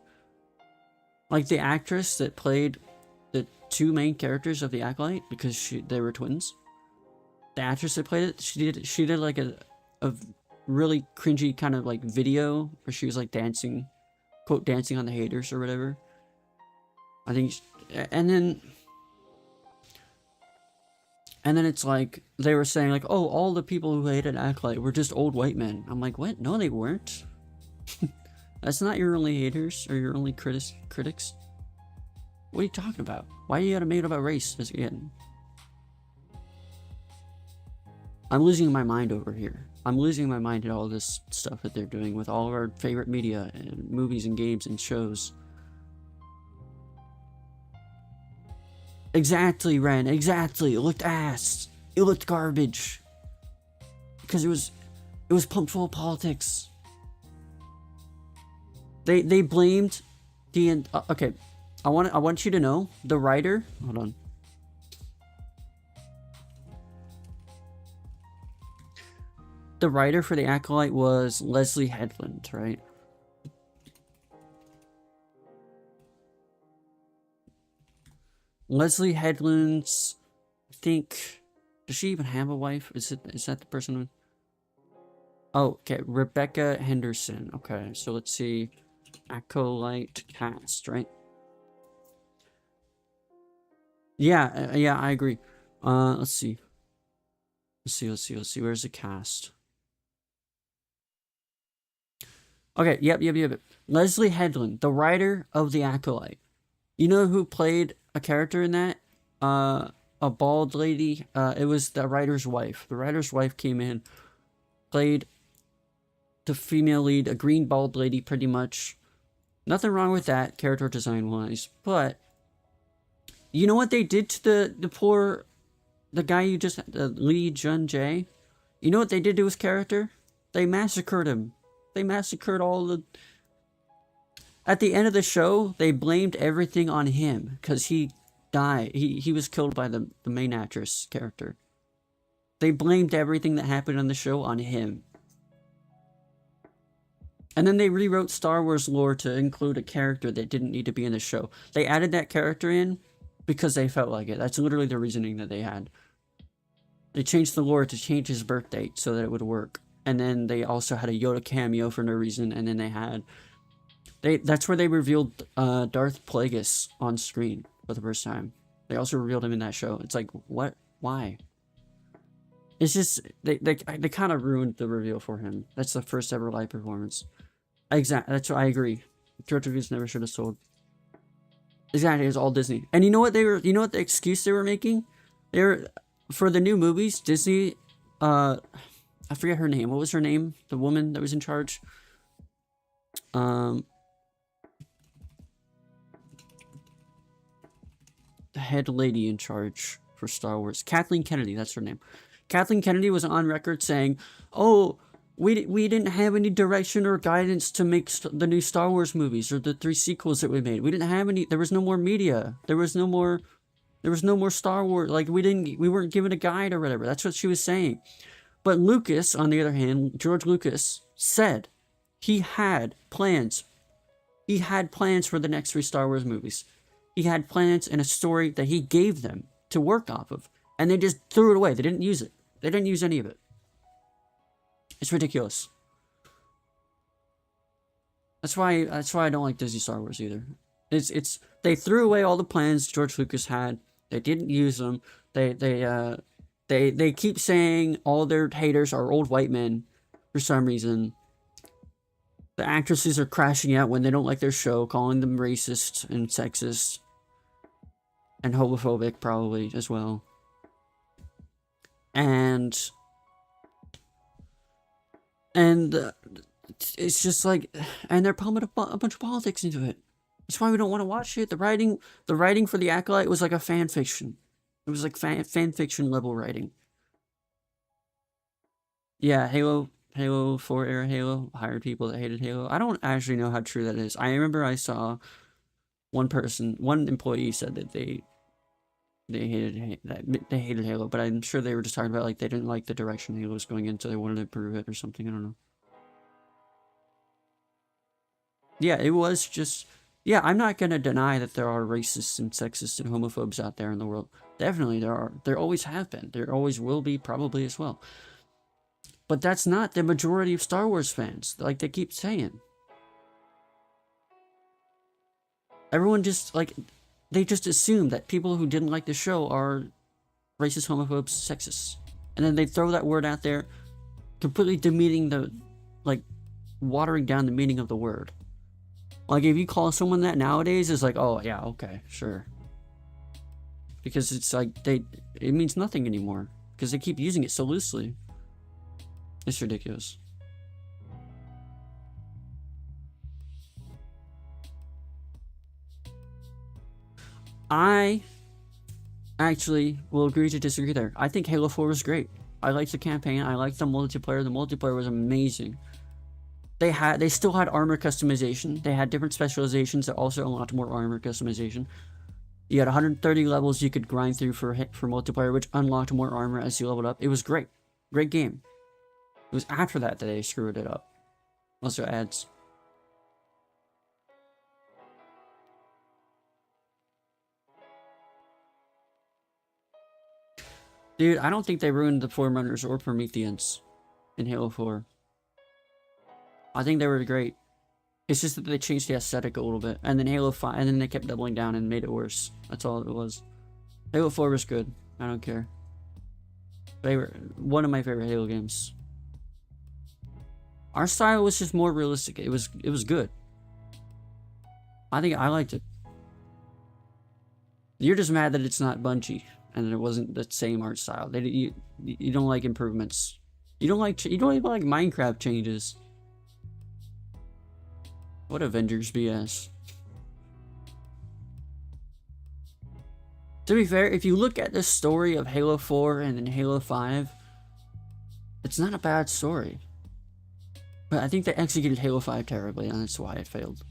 Like the actress that played the two main characters of the Acolyte, because they were twins. The actress that played it, she did like a really cringy kind of like video where she was like dancing, quote, dancing on the haters or whatever. I think, and then And then it's like they were saying like, oh, all the people who hated Acolyte were just old white men. I'm like, what? No, they weren't. That's not your only haters or your only critics. What are you talking about? Why you gotta make it about race again? I'm losing my mind over here. I'm losing my mind at all this stuff that they're doing with all of our favorite media and movies and games and shows. Exactly, Ren. Exactly. It looked ass. It looked garbage. Because it was pumped full of politics. They blamed the okay. I want you to know the writer. Hold on. The writer for the Acolyte was Leslie Headland, right? Leslie Headland's, I think, does she even have a wife? Is that the person? Oh, okay, Rebecca Henderson. Okay, so let's see, Acolyte cast, right? Yeah, yeah, I agree. Let's see. Let's see. Where's the cast? Okay, yep. Leslie Headland, the writer of The Acolyte. You know who played a character in that? A bald lady. It was the writer's wife. The writer's wife came in, played the female lead, a green bald lady, pretty much. Nothing wrong with that, character design wise. But you know what they did to the guy you just, Lee Jun Jae? You know what they did to his character? They massacred him. They massacred all the... At the end of the show, they blamed everything on him because he died. He was killed by the main actress character. They blamed everything that happened on the show on him. And then they rewrote Star Wars lore to include a character that didn't need to be in the show. They added that character in because they felt like it. That's literally the reasoning that they had. They changed the lore to change his birth date so that it would work. And then they also had a Yoda cameo for no reason. And then they had... That's where they revealed Darth Plagueis on screen for the first time. They also revealed him in that show. It's like, what? Why? It's just... They kind of ruined the reveal for him. That's the first ever live performance. Exactly. That's what I agree. George Lucas never should have sold. Exactly. It was all Disney. And you know what you know what the excuse they were making? They were... For the new movies, Disney... I forget her name. What was her name? The woman that was in charge? The head lady in charge for Star Wars. Kathleen Kennedy, that's her name. Kathleen Kennedy was on record saying, oh, we didn't have any direction or guidance to make the new Star Wars movies or the 3 sequels that we made. We didn't have any, there was no more media. There was no more Star Wars. Like, we weren't given a guide or whatever. That's what she was saying. But Lucas, on the other hand, George Lucas, said he had plans. He had plans for the next 3 Star Wars movies. He had plans and a story that he gave them to work off of. And they just threw it away. They didn't use it. They didn't use any of it. It's ridiculous. That's why I don't like Disney Star Wars either. They threw away all the plans George Lucas had. They didn't use them. They keep saying all their haters are old white men for some reason. The actresses are crashing out when they don't like their show, calling them racist and sexist. And homophobic, probably, as well. And it's just like... And they're pumping a bunch of politics into it. That's why we don't want to watch it. The writing for The Acolyte was like a fan fiction. It was like fan fiction level writing. Yeah, Halo 4 era Halo hired people that hated Halo. I don't actually know how true that is. I remember I saw one employee said that they hated Halo, but I'm sure they were just talking about like they didn't like the direction Halo was going in, so they wanted to improve it or something. I don't know. Yeah, it was just... Yeah, I'm not gonna deny that there are racists and sexists and homophobes out there in the world. Definitely there are. There always have been. There always will be, probably as well. But that's not the majority of Star Wars fans, like they keep saying. Everyone just, like, they just assume that people who didn't like the show are racist, homophobes, sexist. And then they throw that word out there, completely demeaning the, like, watering down the meaning of the word. Like, if you call someone that nowadays, it's like, oh, yeah, okay, sure. Because it's like, it means nothing anymore. Because they keep using it so loosely. It's ridiculous. I actually will agree to disagree there. I think Halo 4 was great. I liked the campaign. I liked the multiplayer. The multiplayer was amazing. They still had armor customization. They had different specializations that also unlocked more armor customization. You had 130 levels you could grind through for multiplayer, which unlocked more armor as you leveled up. It was great. Great game. It was after that they screwed it up. Also adds. Dude, I don't think they ruined the Forerunners or Prometheans in Halo 4. I think they were great. It's just that they changed the aesthetic a little bit. And then Halo 5, and then they kept doubling down and made it worse. That's all it was. Halo 4 was good. I don't care. One of my favorite Halo games. Our style was just more realistic. It was good. I think I liked it. You're just mad that it's not Bungie and it wasn't the same art style. You don't like improvements. You don't even like Minecraft changes. What Avengers BS. To be fair, if you look at the story of Halo 4 and then Halo 5, it's not a bad story. But I think they executed Halo 5 terribly, and that's why it failed.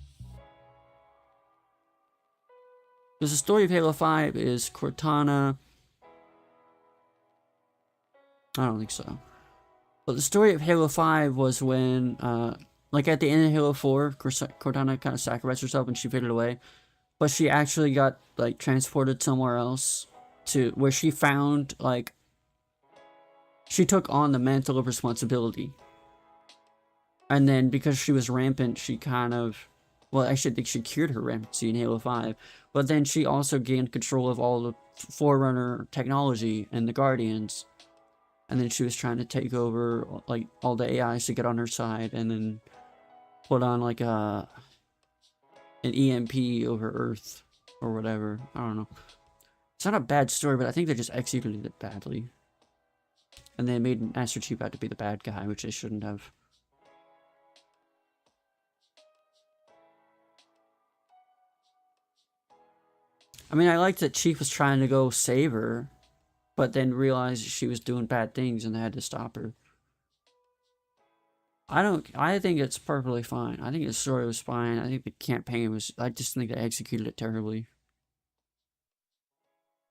Because the story of Halo 5 is Cortana. I don't think so. But the story of Halo 5 was when, like at the end of Halo 4, Cortana kind of sacrificed herself and she faded away. But she actually got, like, transported somewhere else to where she found, like, she took on the mantle of responsibility. And then because she was rampant, she kind of, well, I should think she cured her rampancy in Halo 5. But then she also gained control of all the Forerunner technology and the Guardians. And then she was trying to take over, like, all the AIs to get on her side. And then put on, like, an EMP over Earth. Or whatever. I don't know. It's not a bad story, but I think they just executed it badly. And they made Master Chief out to be the bad guy, which they shouldn't have. I mean, I liked that Chief was trying to go save her, but then realized she was doing bad things and they had to stop her. I think it's perfectly fine. I think the story was fine. I think the campaign was, I just think they executed it terribly.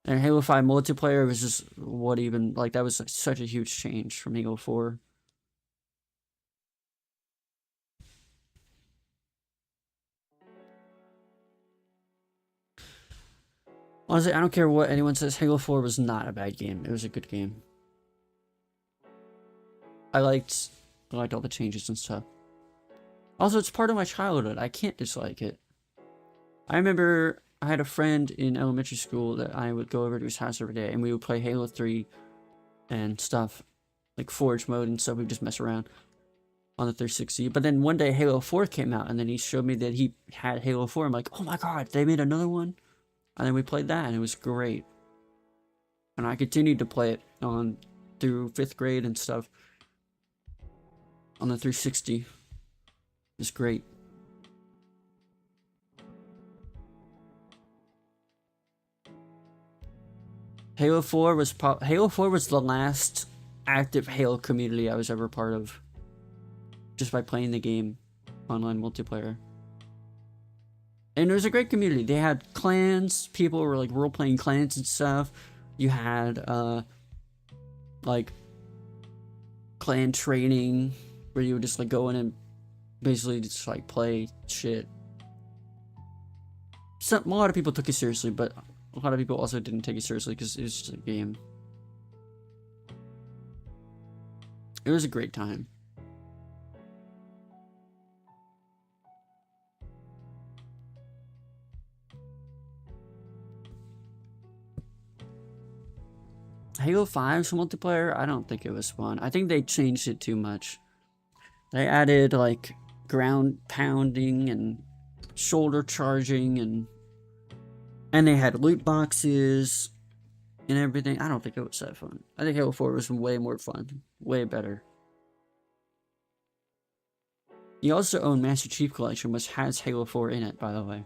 And Halo 5 multiplayer was just, what even, like, that was such a huge change from Halo 4. Honestly, I don't care what anyone says, Halo 4 was not a bad game. It was a good game. I liked all the changes and stuff. Also, it's part of my childhood. I can't dislike it. I remember I had a friend in elementary school that I would go over to his house every day, and we would play Halo 3 and stuff, like Forge mode and stuff. We'd just mess around on the 360. But then one day Halo 4 came out, and then he showed me that he had Halo 4. I'm like, oh my god, they made another one? And then we played that, and it was great. And I continued to play it on through 5th grade and stuff on the 360. It's great. Halo 4 was the last active Halo community I was ever part of. Just by playing the game online multiplayer. And it was a great community. They had clans, people were like role-playing clans and stuff. You had like clan training where you would just like go in and basically just like play shit. A lot of people took it seriously, but a lot of people also didn't take it seriously because it was just a game. It was a great time. Halo 5's multiplayer, I don't think it was fun. I think they changed it too much. They added like ground pounding and shoulder charging, and they had loot boxes and everything. I don't think it was that fun. I think Halo 4 was way more fun, way better. You also own Master Chief Collection, which has Halo 4 in it, by the way.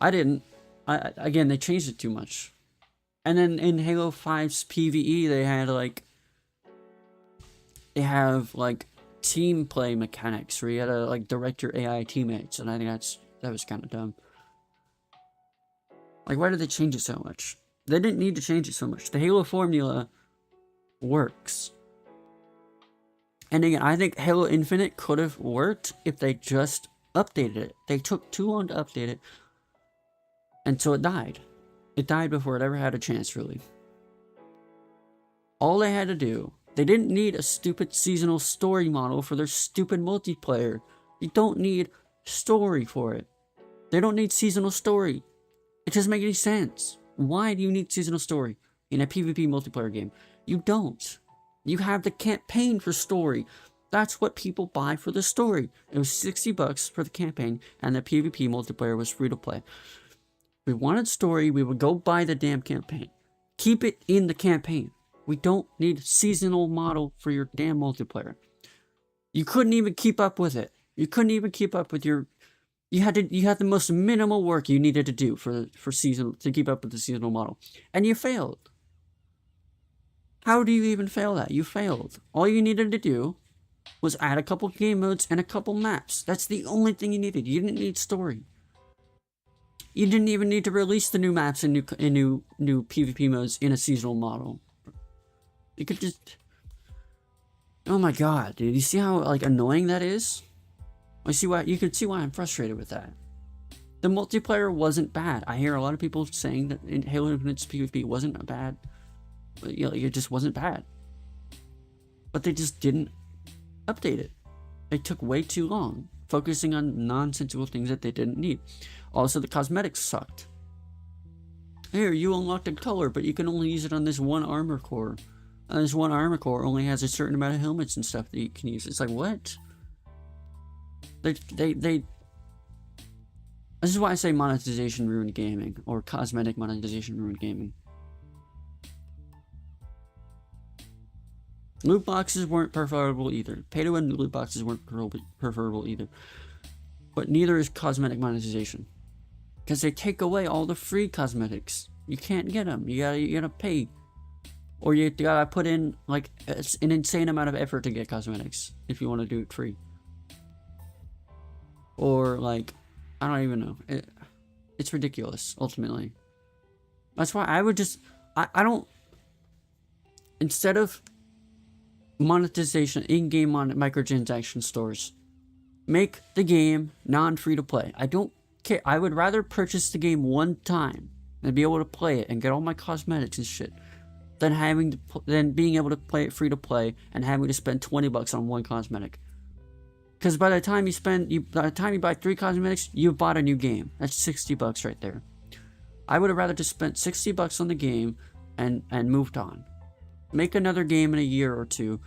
I didn't. Again, they changed it too much. And then in Halo 5's PvE, they have like team play mechanics where you gotta like direct your AI teammates, and I think that was kind of dumb. Like, why did they change it so much? They didn't need to change it so much. The Halo formula works. And again, I think Halo Infinite could have worked if they just updated it. They took too long to update it, and so it died. It died before it ever had a chance, really. All they had to do, they didn't need a stupid seasonal story model for their stupid multiplayer. You don't need story for it. They don't need seasonal story. It doesn't make any sense. Why do you need seasonal story in a PvP multiplayer game? You don't. You have the campaign for story. That's what people buy for the story. It was $60 for the campaign, and the PvP multiplayer was free to play. If we wanted story, we would go buy the damn campaign. Keep it in the campaign. We don't need a seasonal model for your damn multiplayer. You couldn't even keep up with it. You couldn't even keep up with your... You had the most minimal work you needed to do for season to keep up with the seasonal model, and you failed. How do you even fail that? You failed. All you needed to do was add a couple game modes and a couple maps. That's the only thing you needed. You didn't need story. You didn't even need to release the new maps and new PvP modes in a seasonal model. You could just... Oh my god, dude. You see how like annoying that is? You can see why I'm frustrated with that. The multiplayer wasn't bad. I hear a lot of people saying that in Halo Infinite's PvP wasn't bad. You know, it just wasn't bad. But they just didn't update it. It took way too long, focusing on nonsensical things that they didn't need. Also, the cosmetics sucked. Here, you unlocked a color, but you can only use it on this one armor core. And this one armor core only has a certain amount of helmets and stuff that you can use. It's like, what? This is why I say monetization ruined gaming, or cosmetic monetization ruined gaming. Loot boxes weren't preferable either. Pay-to-win loot boxes weren't preferable either. But neither is cosmetic monetization. Because they take away all the free cosmetics. You can't get them. You gotta pay. Or you gotta put in like an insane amount of effort to get cosmetics if you want to do it free. Or like, I don't even know. It's ridiculous, ultimately. That's why I would just... I don't... Instead of monetization, in-game microtransaction stores, make the game non-free-to-play. I don't care. I would rather purchase the game one time and be able to play it and get all my cosmetics and shit than being able to play it free-to-play and having to spend $20 on one cosmetic. Because by the time you buy 3 cosmetics, you've bought a new game. That's $60 right there. I would have rather just spent $60 on the game and moved on. Make another game in a year or two.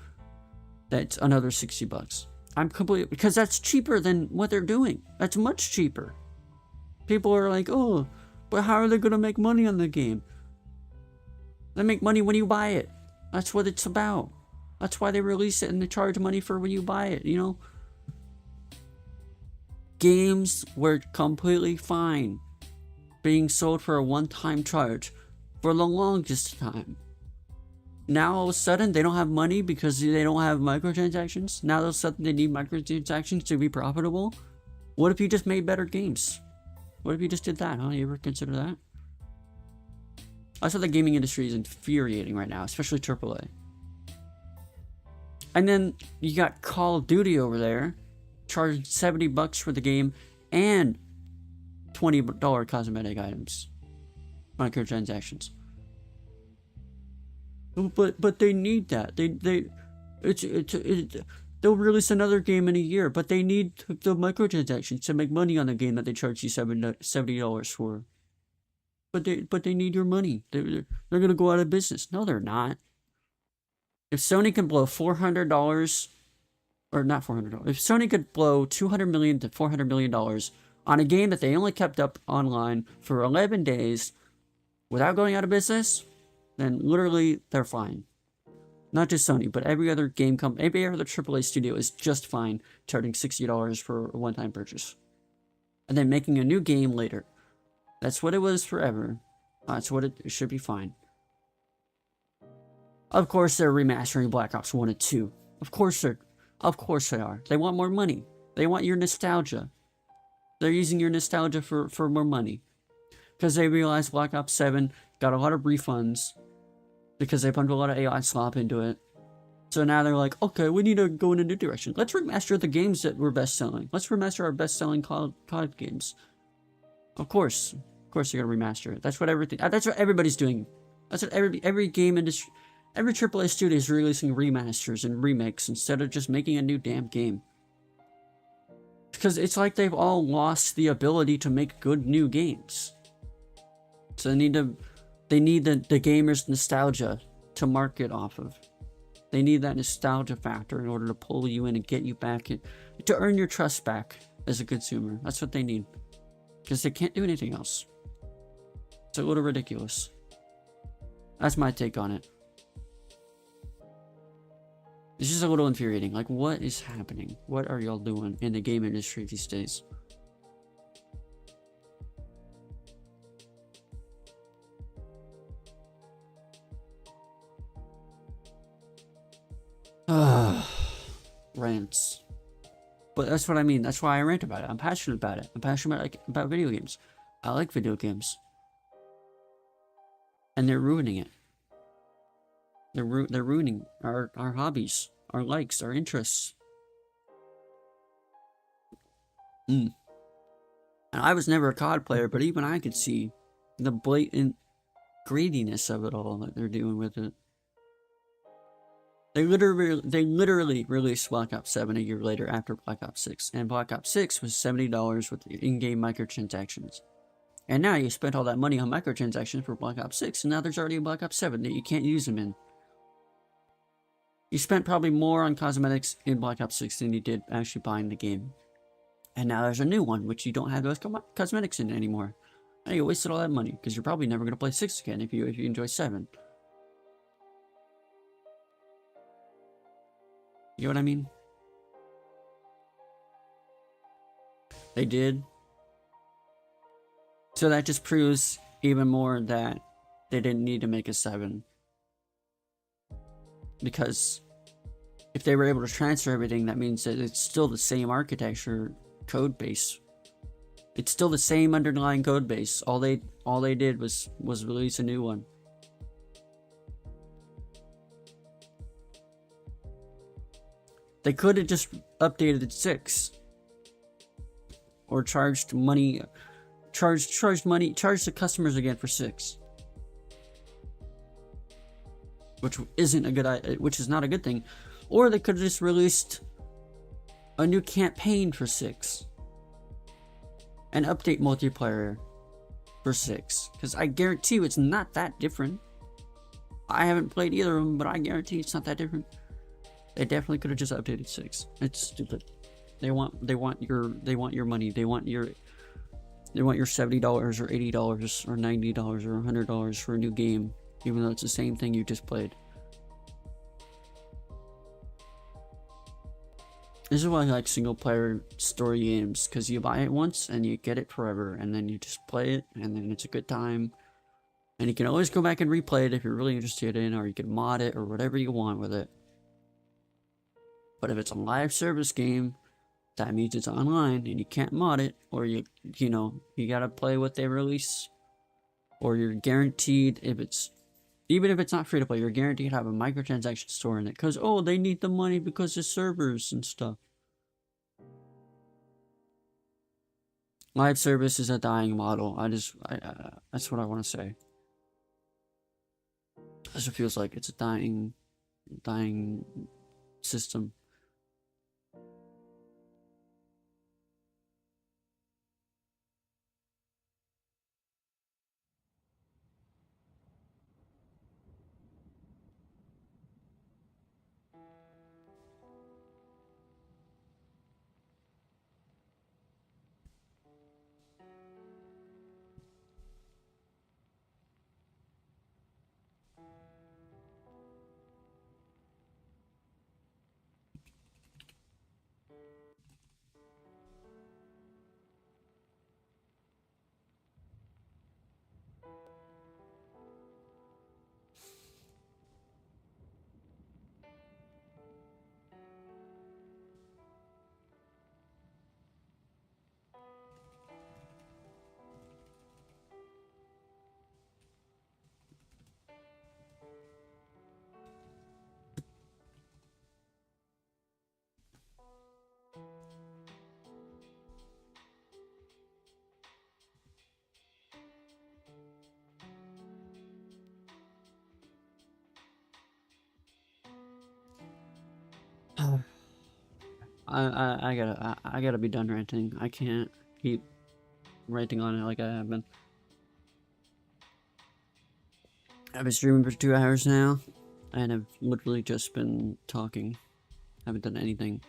That's another $60. Because that's cheaper than what they're doing. That's much cheaper. People are like, oh, but how are they gonna make money on the game? They make money when you buy it. That's what it's about. That's why they release it and they charge money for when you buy it, you know? Games were completely fine being sold for a one-time charge for the longest time. Now all of a sudden they don't have money because they don't have microtransactions. Now all of a sudden they need microtransactions to be profitable. What if you just made better games? What if you just did that, huh? You ever consider that? That's why the gaming industry is infuriating right now, especially AAA. And then you got Call of Duty over there, charging $70 for the game and $20 cosmetic items, microtransactions. But they need that. They'll release another game in a year, but they need the microtransactions to make money on the game that they charge you $70 for. but they need your money. They're gonna go out of business. No, they're not. If Sony can blow $400, or not $400, if Sony could blow $200 million to $400 million on a game that they only kept up online for 11 days without going out of business, then literally they're fine. Not just Sony, but every other game company, every other AAA studio is just fine charging $60 for a one-time purchase. And then making a new game later. That's what it was forever. That's what it should be fine. Of course they're remastering Black Ops 1 and 2. Of course they are. They want more money. They want your nostalgia. They're using your nostalgia for more money. Because they realized Black Ops 7 got a lot of refunds. Because they pumped a lot of AI slop into it. So now they're like, okay, we need to go in a new direction. Let's remaster the games that were best-selling. Let's remaster our best-selling COD games. Of course you're gonna remaster it. That's what everybody's doing. That's what every game industry, every AAA studio is releasing remasters and remakes instead of just making a new damn game. Because it's like they've all lost the ability to make good new games. So they need the gamers' nostalgia to market off of. They need that nostalgia factor in order to pull you in and get you back in, to earn your trust back as a consumer. That's what they need. Because they can't do anything else. It's a little ridiculous. That's my take on it. It's just a little infuriating. Like, what is happening? What are y'all doing in the game industry these days? Rants. But that's what I mean. That's why I rant about it. I'm passionate about it. I'm passionate about video games. I like video games. And they're ruining it. They're ruining our hobbies, our likes, our interests. And I was never a COD player, but even I could see the blatant greediness of it all that they're doing with it. They literally released Black Ops 7 a year later after Black Ops 6, and Black Ops 6 was $70 with in-game microtransactions. And now you spent all that money on microtransactions for Black Ops 6, and now there's already a Black Ops 7 that you can't use them in. You spent probably more on cosmetics in Black Ops 6 than you did actually buying the game. And now there's a new one, which you don't have those cosmetics in anymore. And you wasted all that money, because you're probably never going to play 6 again if you enjoy 7. You know what I mean? They did. So that just proves even more that they didn't need to make a 7. Because if they were able to transfer everything, that means that it's still the same architecture code base. It's still the same underlying code base. All they did was release a new one. They could have just updated 6. Or charged the customers again for 6. Which is not a good thing. Or they could have just released a new campaign for 6. And update multiplayer for 6. Because I guarantee you it's not that different. I haven't played either of them, but I guarantee it's not that different. They definitely could have just updated 6. It's stupid. They want your money. They want your $70 or $80 or $90 or $100 for a new game, even though it's the same thing you just played. This is why I like single player story games, because you buy it once and you get it forever, and then you just play it, and then it's a good time. And you can always go back and replay it if you're really interested in, or you can mod it or whatever you want with it. But if it's a live service game, that means it's online and you can't mod it, or you gotta play what they release, or you're guaranteed even if it's not free to play, you're guaranteed to have a microtransaction store in it, because they need the money because of servers and stuff. Live service is a dying model. That's what I want to say. That's what it feels like. It's a dying system. I gotta be done ranting. I can't keep ranting on it like I have been. I've been streaming for 2 hours now, and I've literally just been talking. Haven't done anything.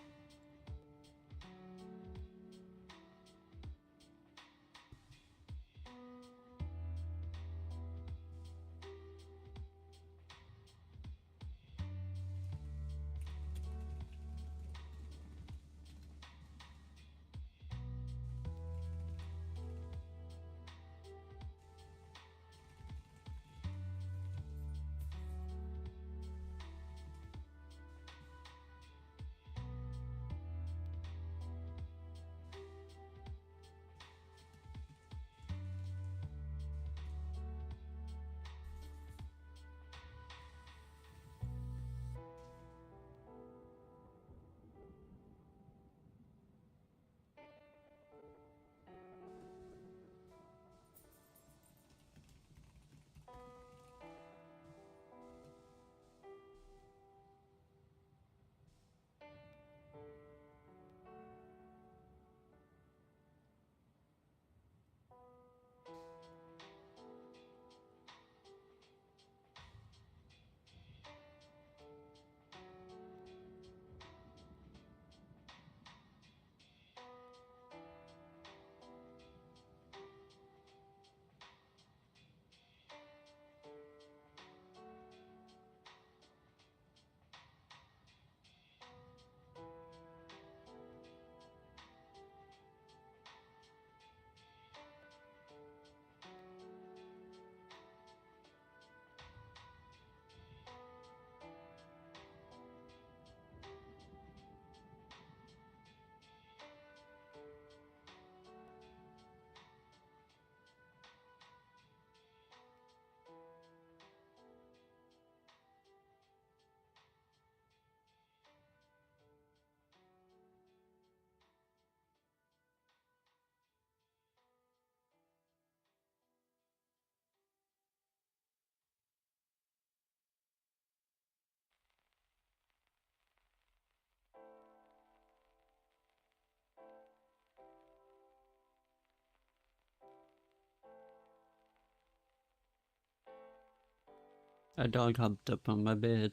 A dog hopped up on my bed.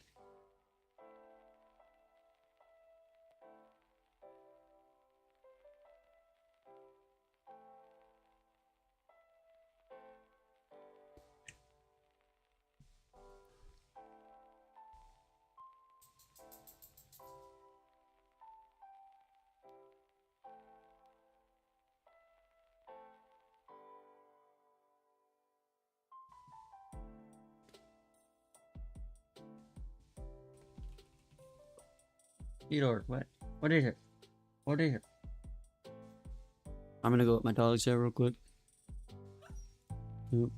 Theodore, what? What is it? What is it? I'm gonna go with my dogs there real quick. Yep.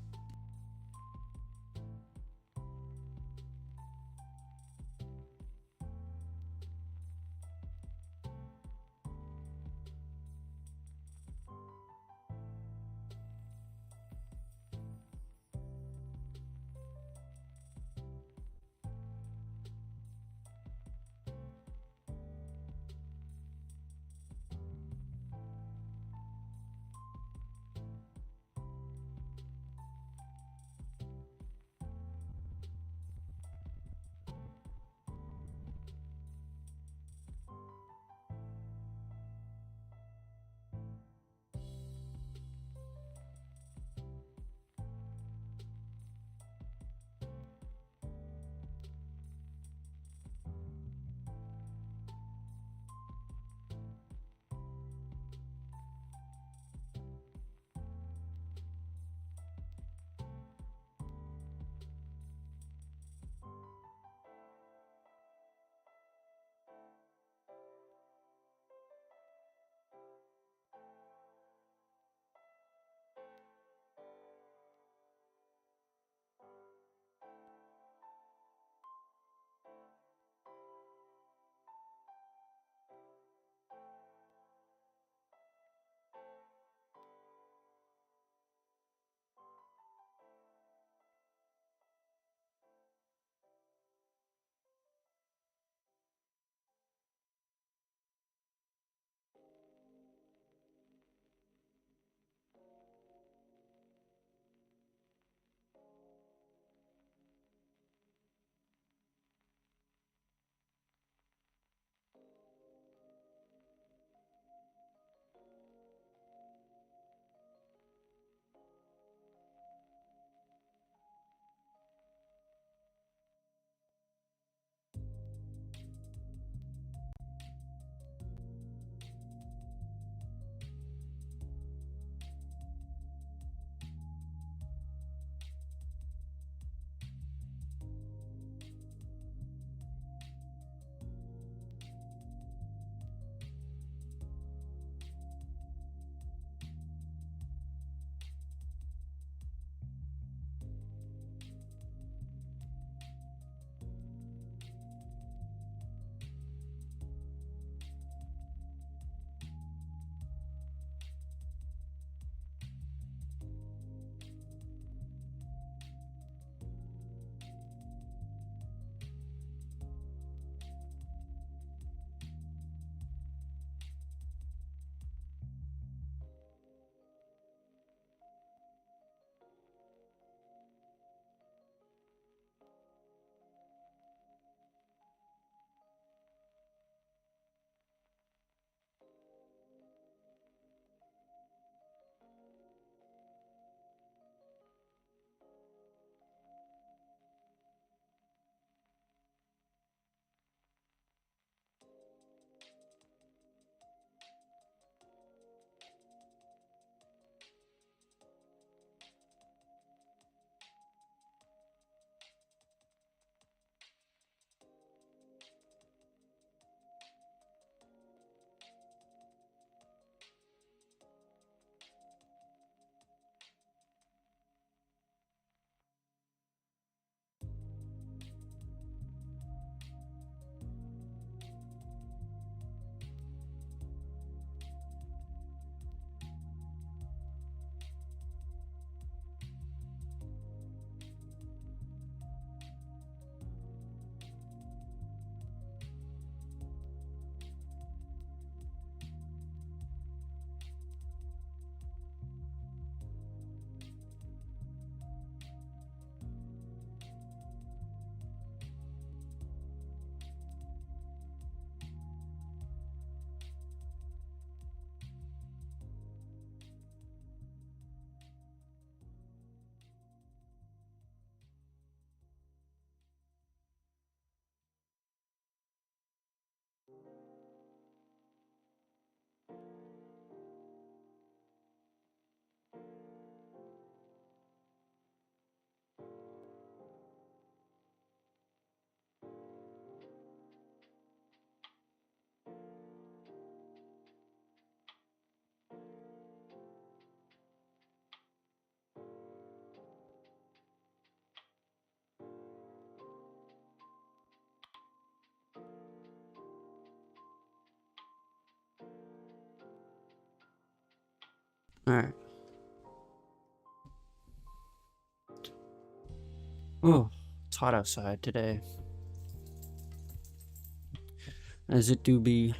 Alright. Oh, it's hot outside today. As it do be.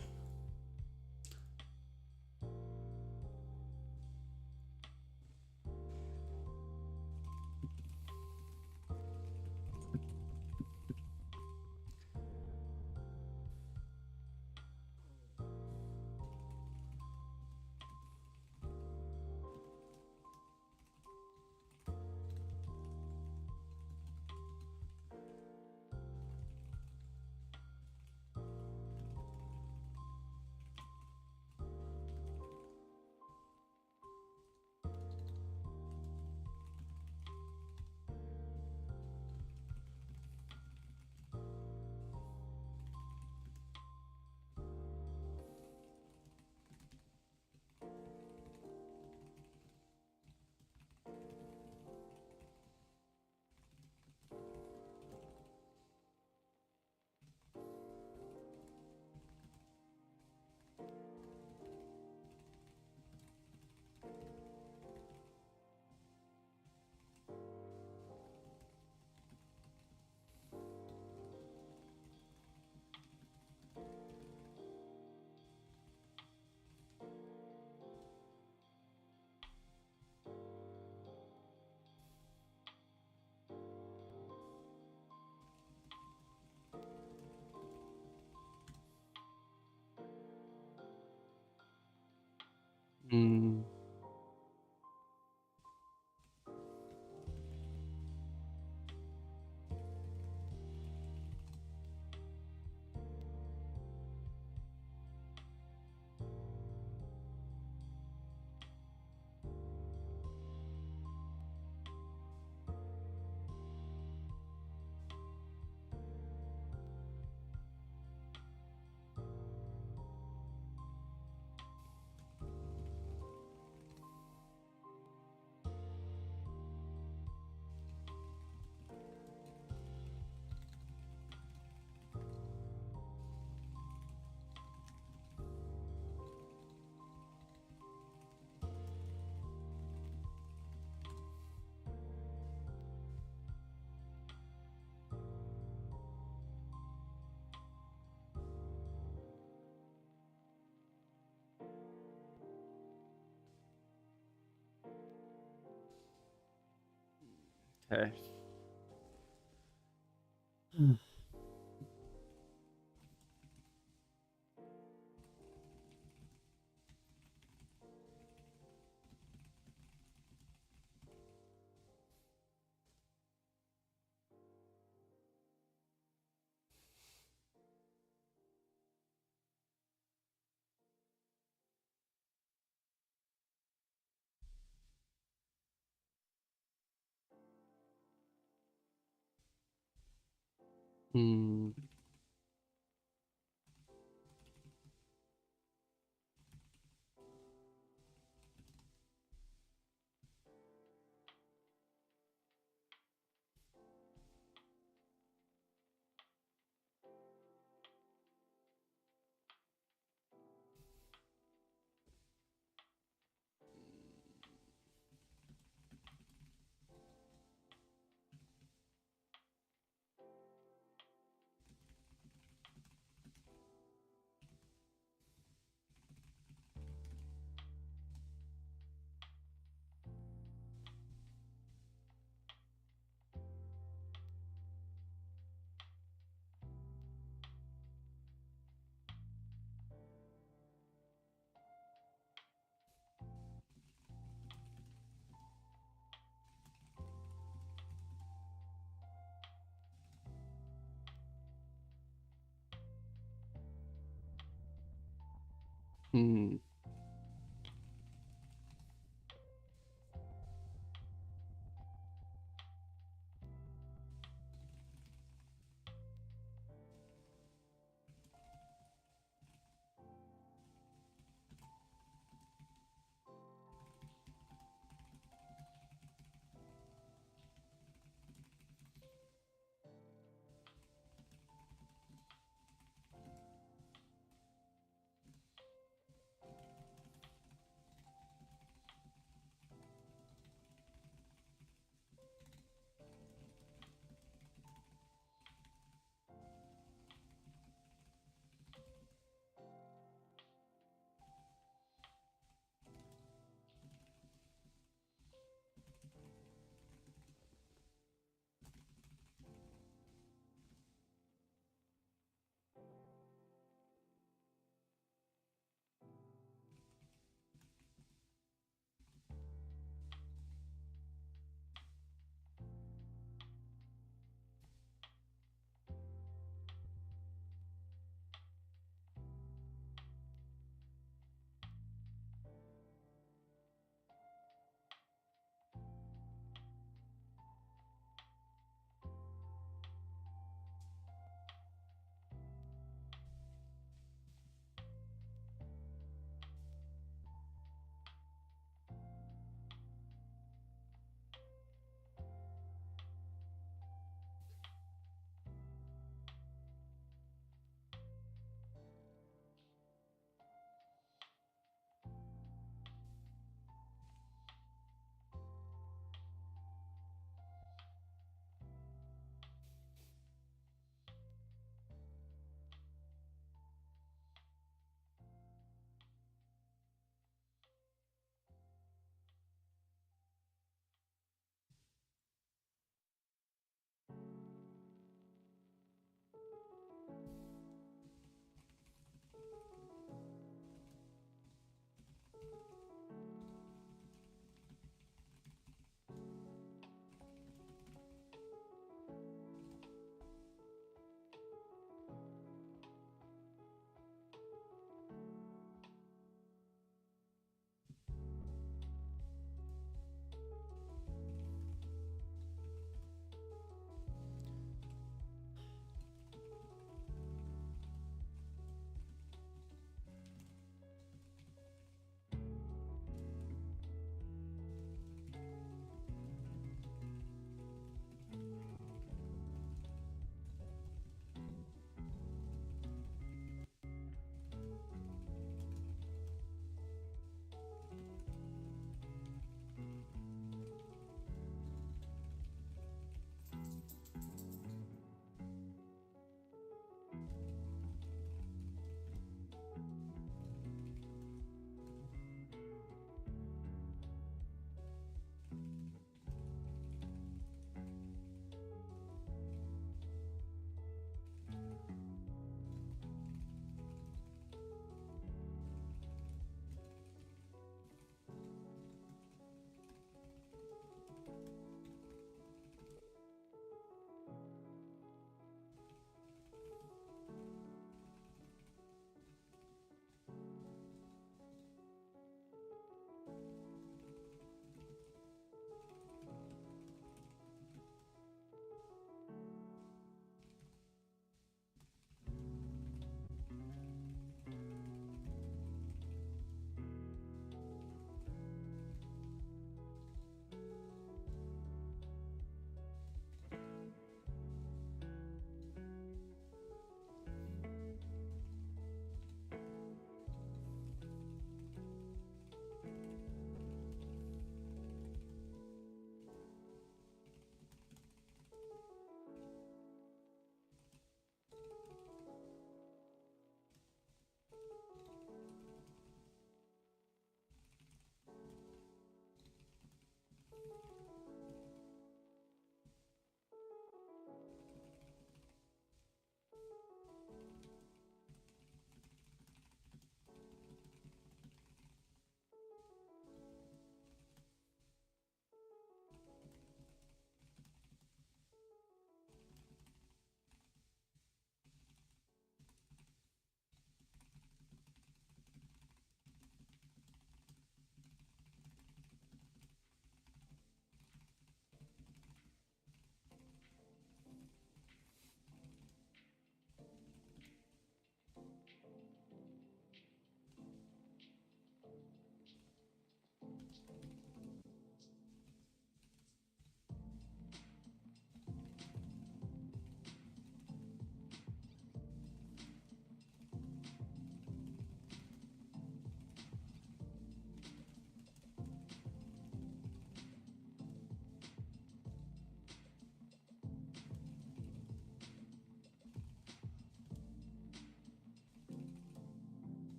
Hmm. Okay. Hmm. Hmm.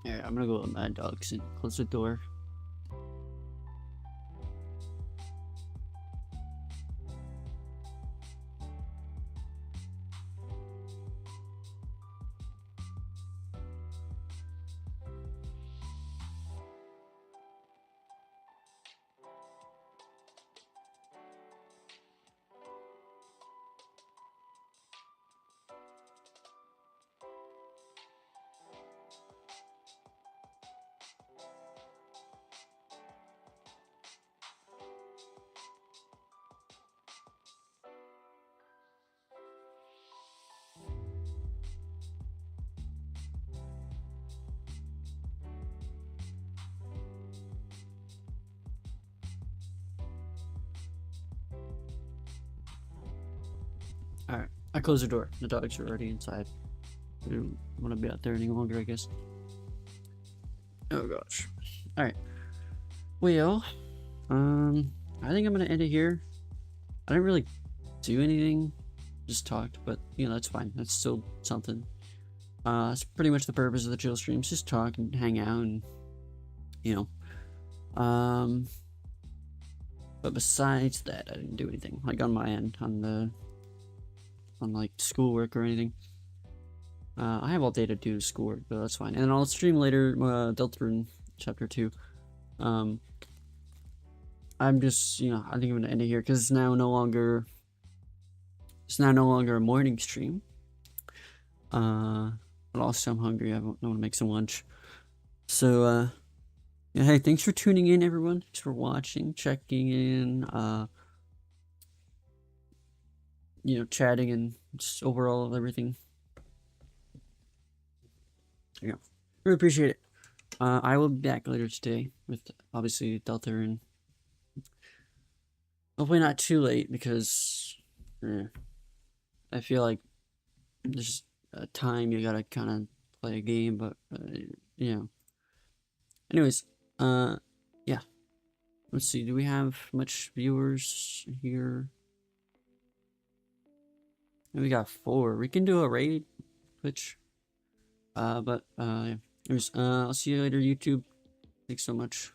Alright, I'm gonna go with Mad Dogs and close the door. Alright, I close the door. The dogs are already inside. I don't want to be out there any longer, I guess. Oh gosh. Alright. Well, I think I'm gonna end it here. I didn't really do anything, just talked, but you know, that's fine. That's still something. That's pretty much the purpose of the chill streams, just talk and hang out and, you know. But besides that, I didn't do anything, like on my end, on like schoolwork or anything. I have all day to do schoolwork, but that's fine. And I'll stream later, Deltarune Chapter 2. I'm just, you know, I think I'm gonna end it here because it's now no longer a morning stream. But also I'm hungry. I want to make some lunch. So, yeah, hey, thanks for tuning in, everyone. Thanks for watching, checking in, you know, chatting and just overall everything. Yeah, really appreciate it. I will be back later today with obviously Deltarune. Hopefully not too late because I feel like there's a time you gotta kind of play a game, but you know. Anyways, yeah. Let's see. Do we have much viewers here? We got 4. We can do a raid, Twitch. But anyways, I'll see you later, YouTube. Thanks so much.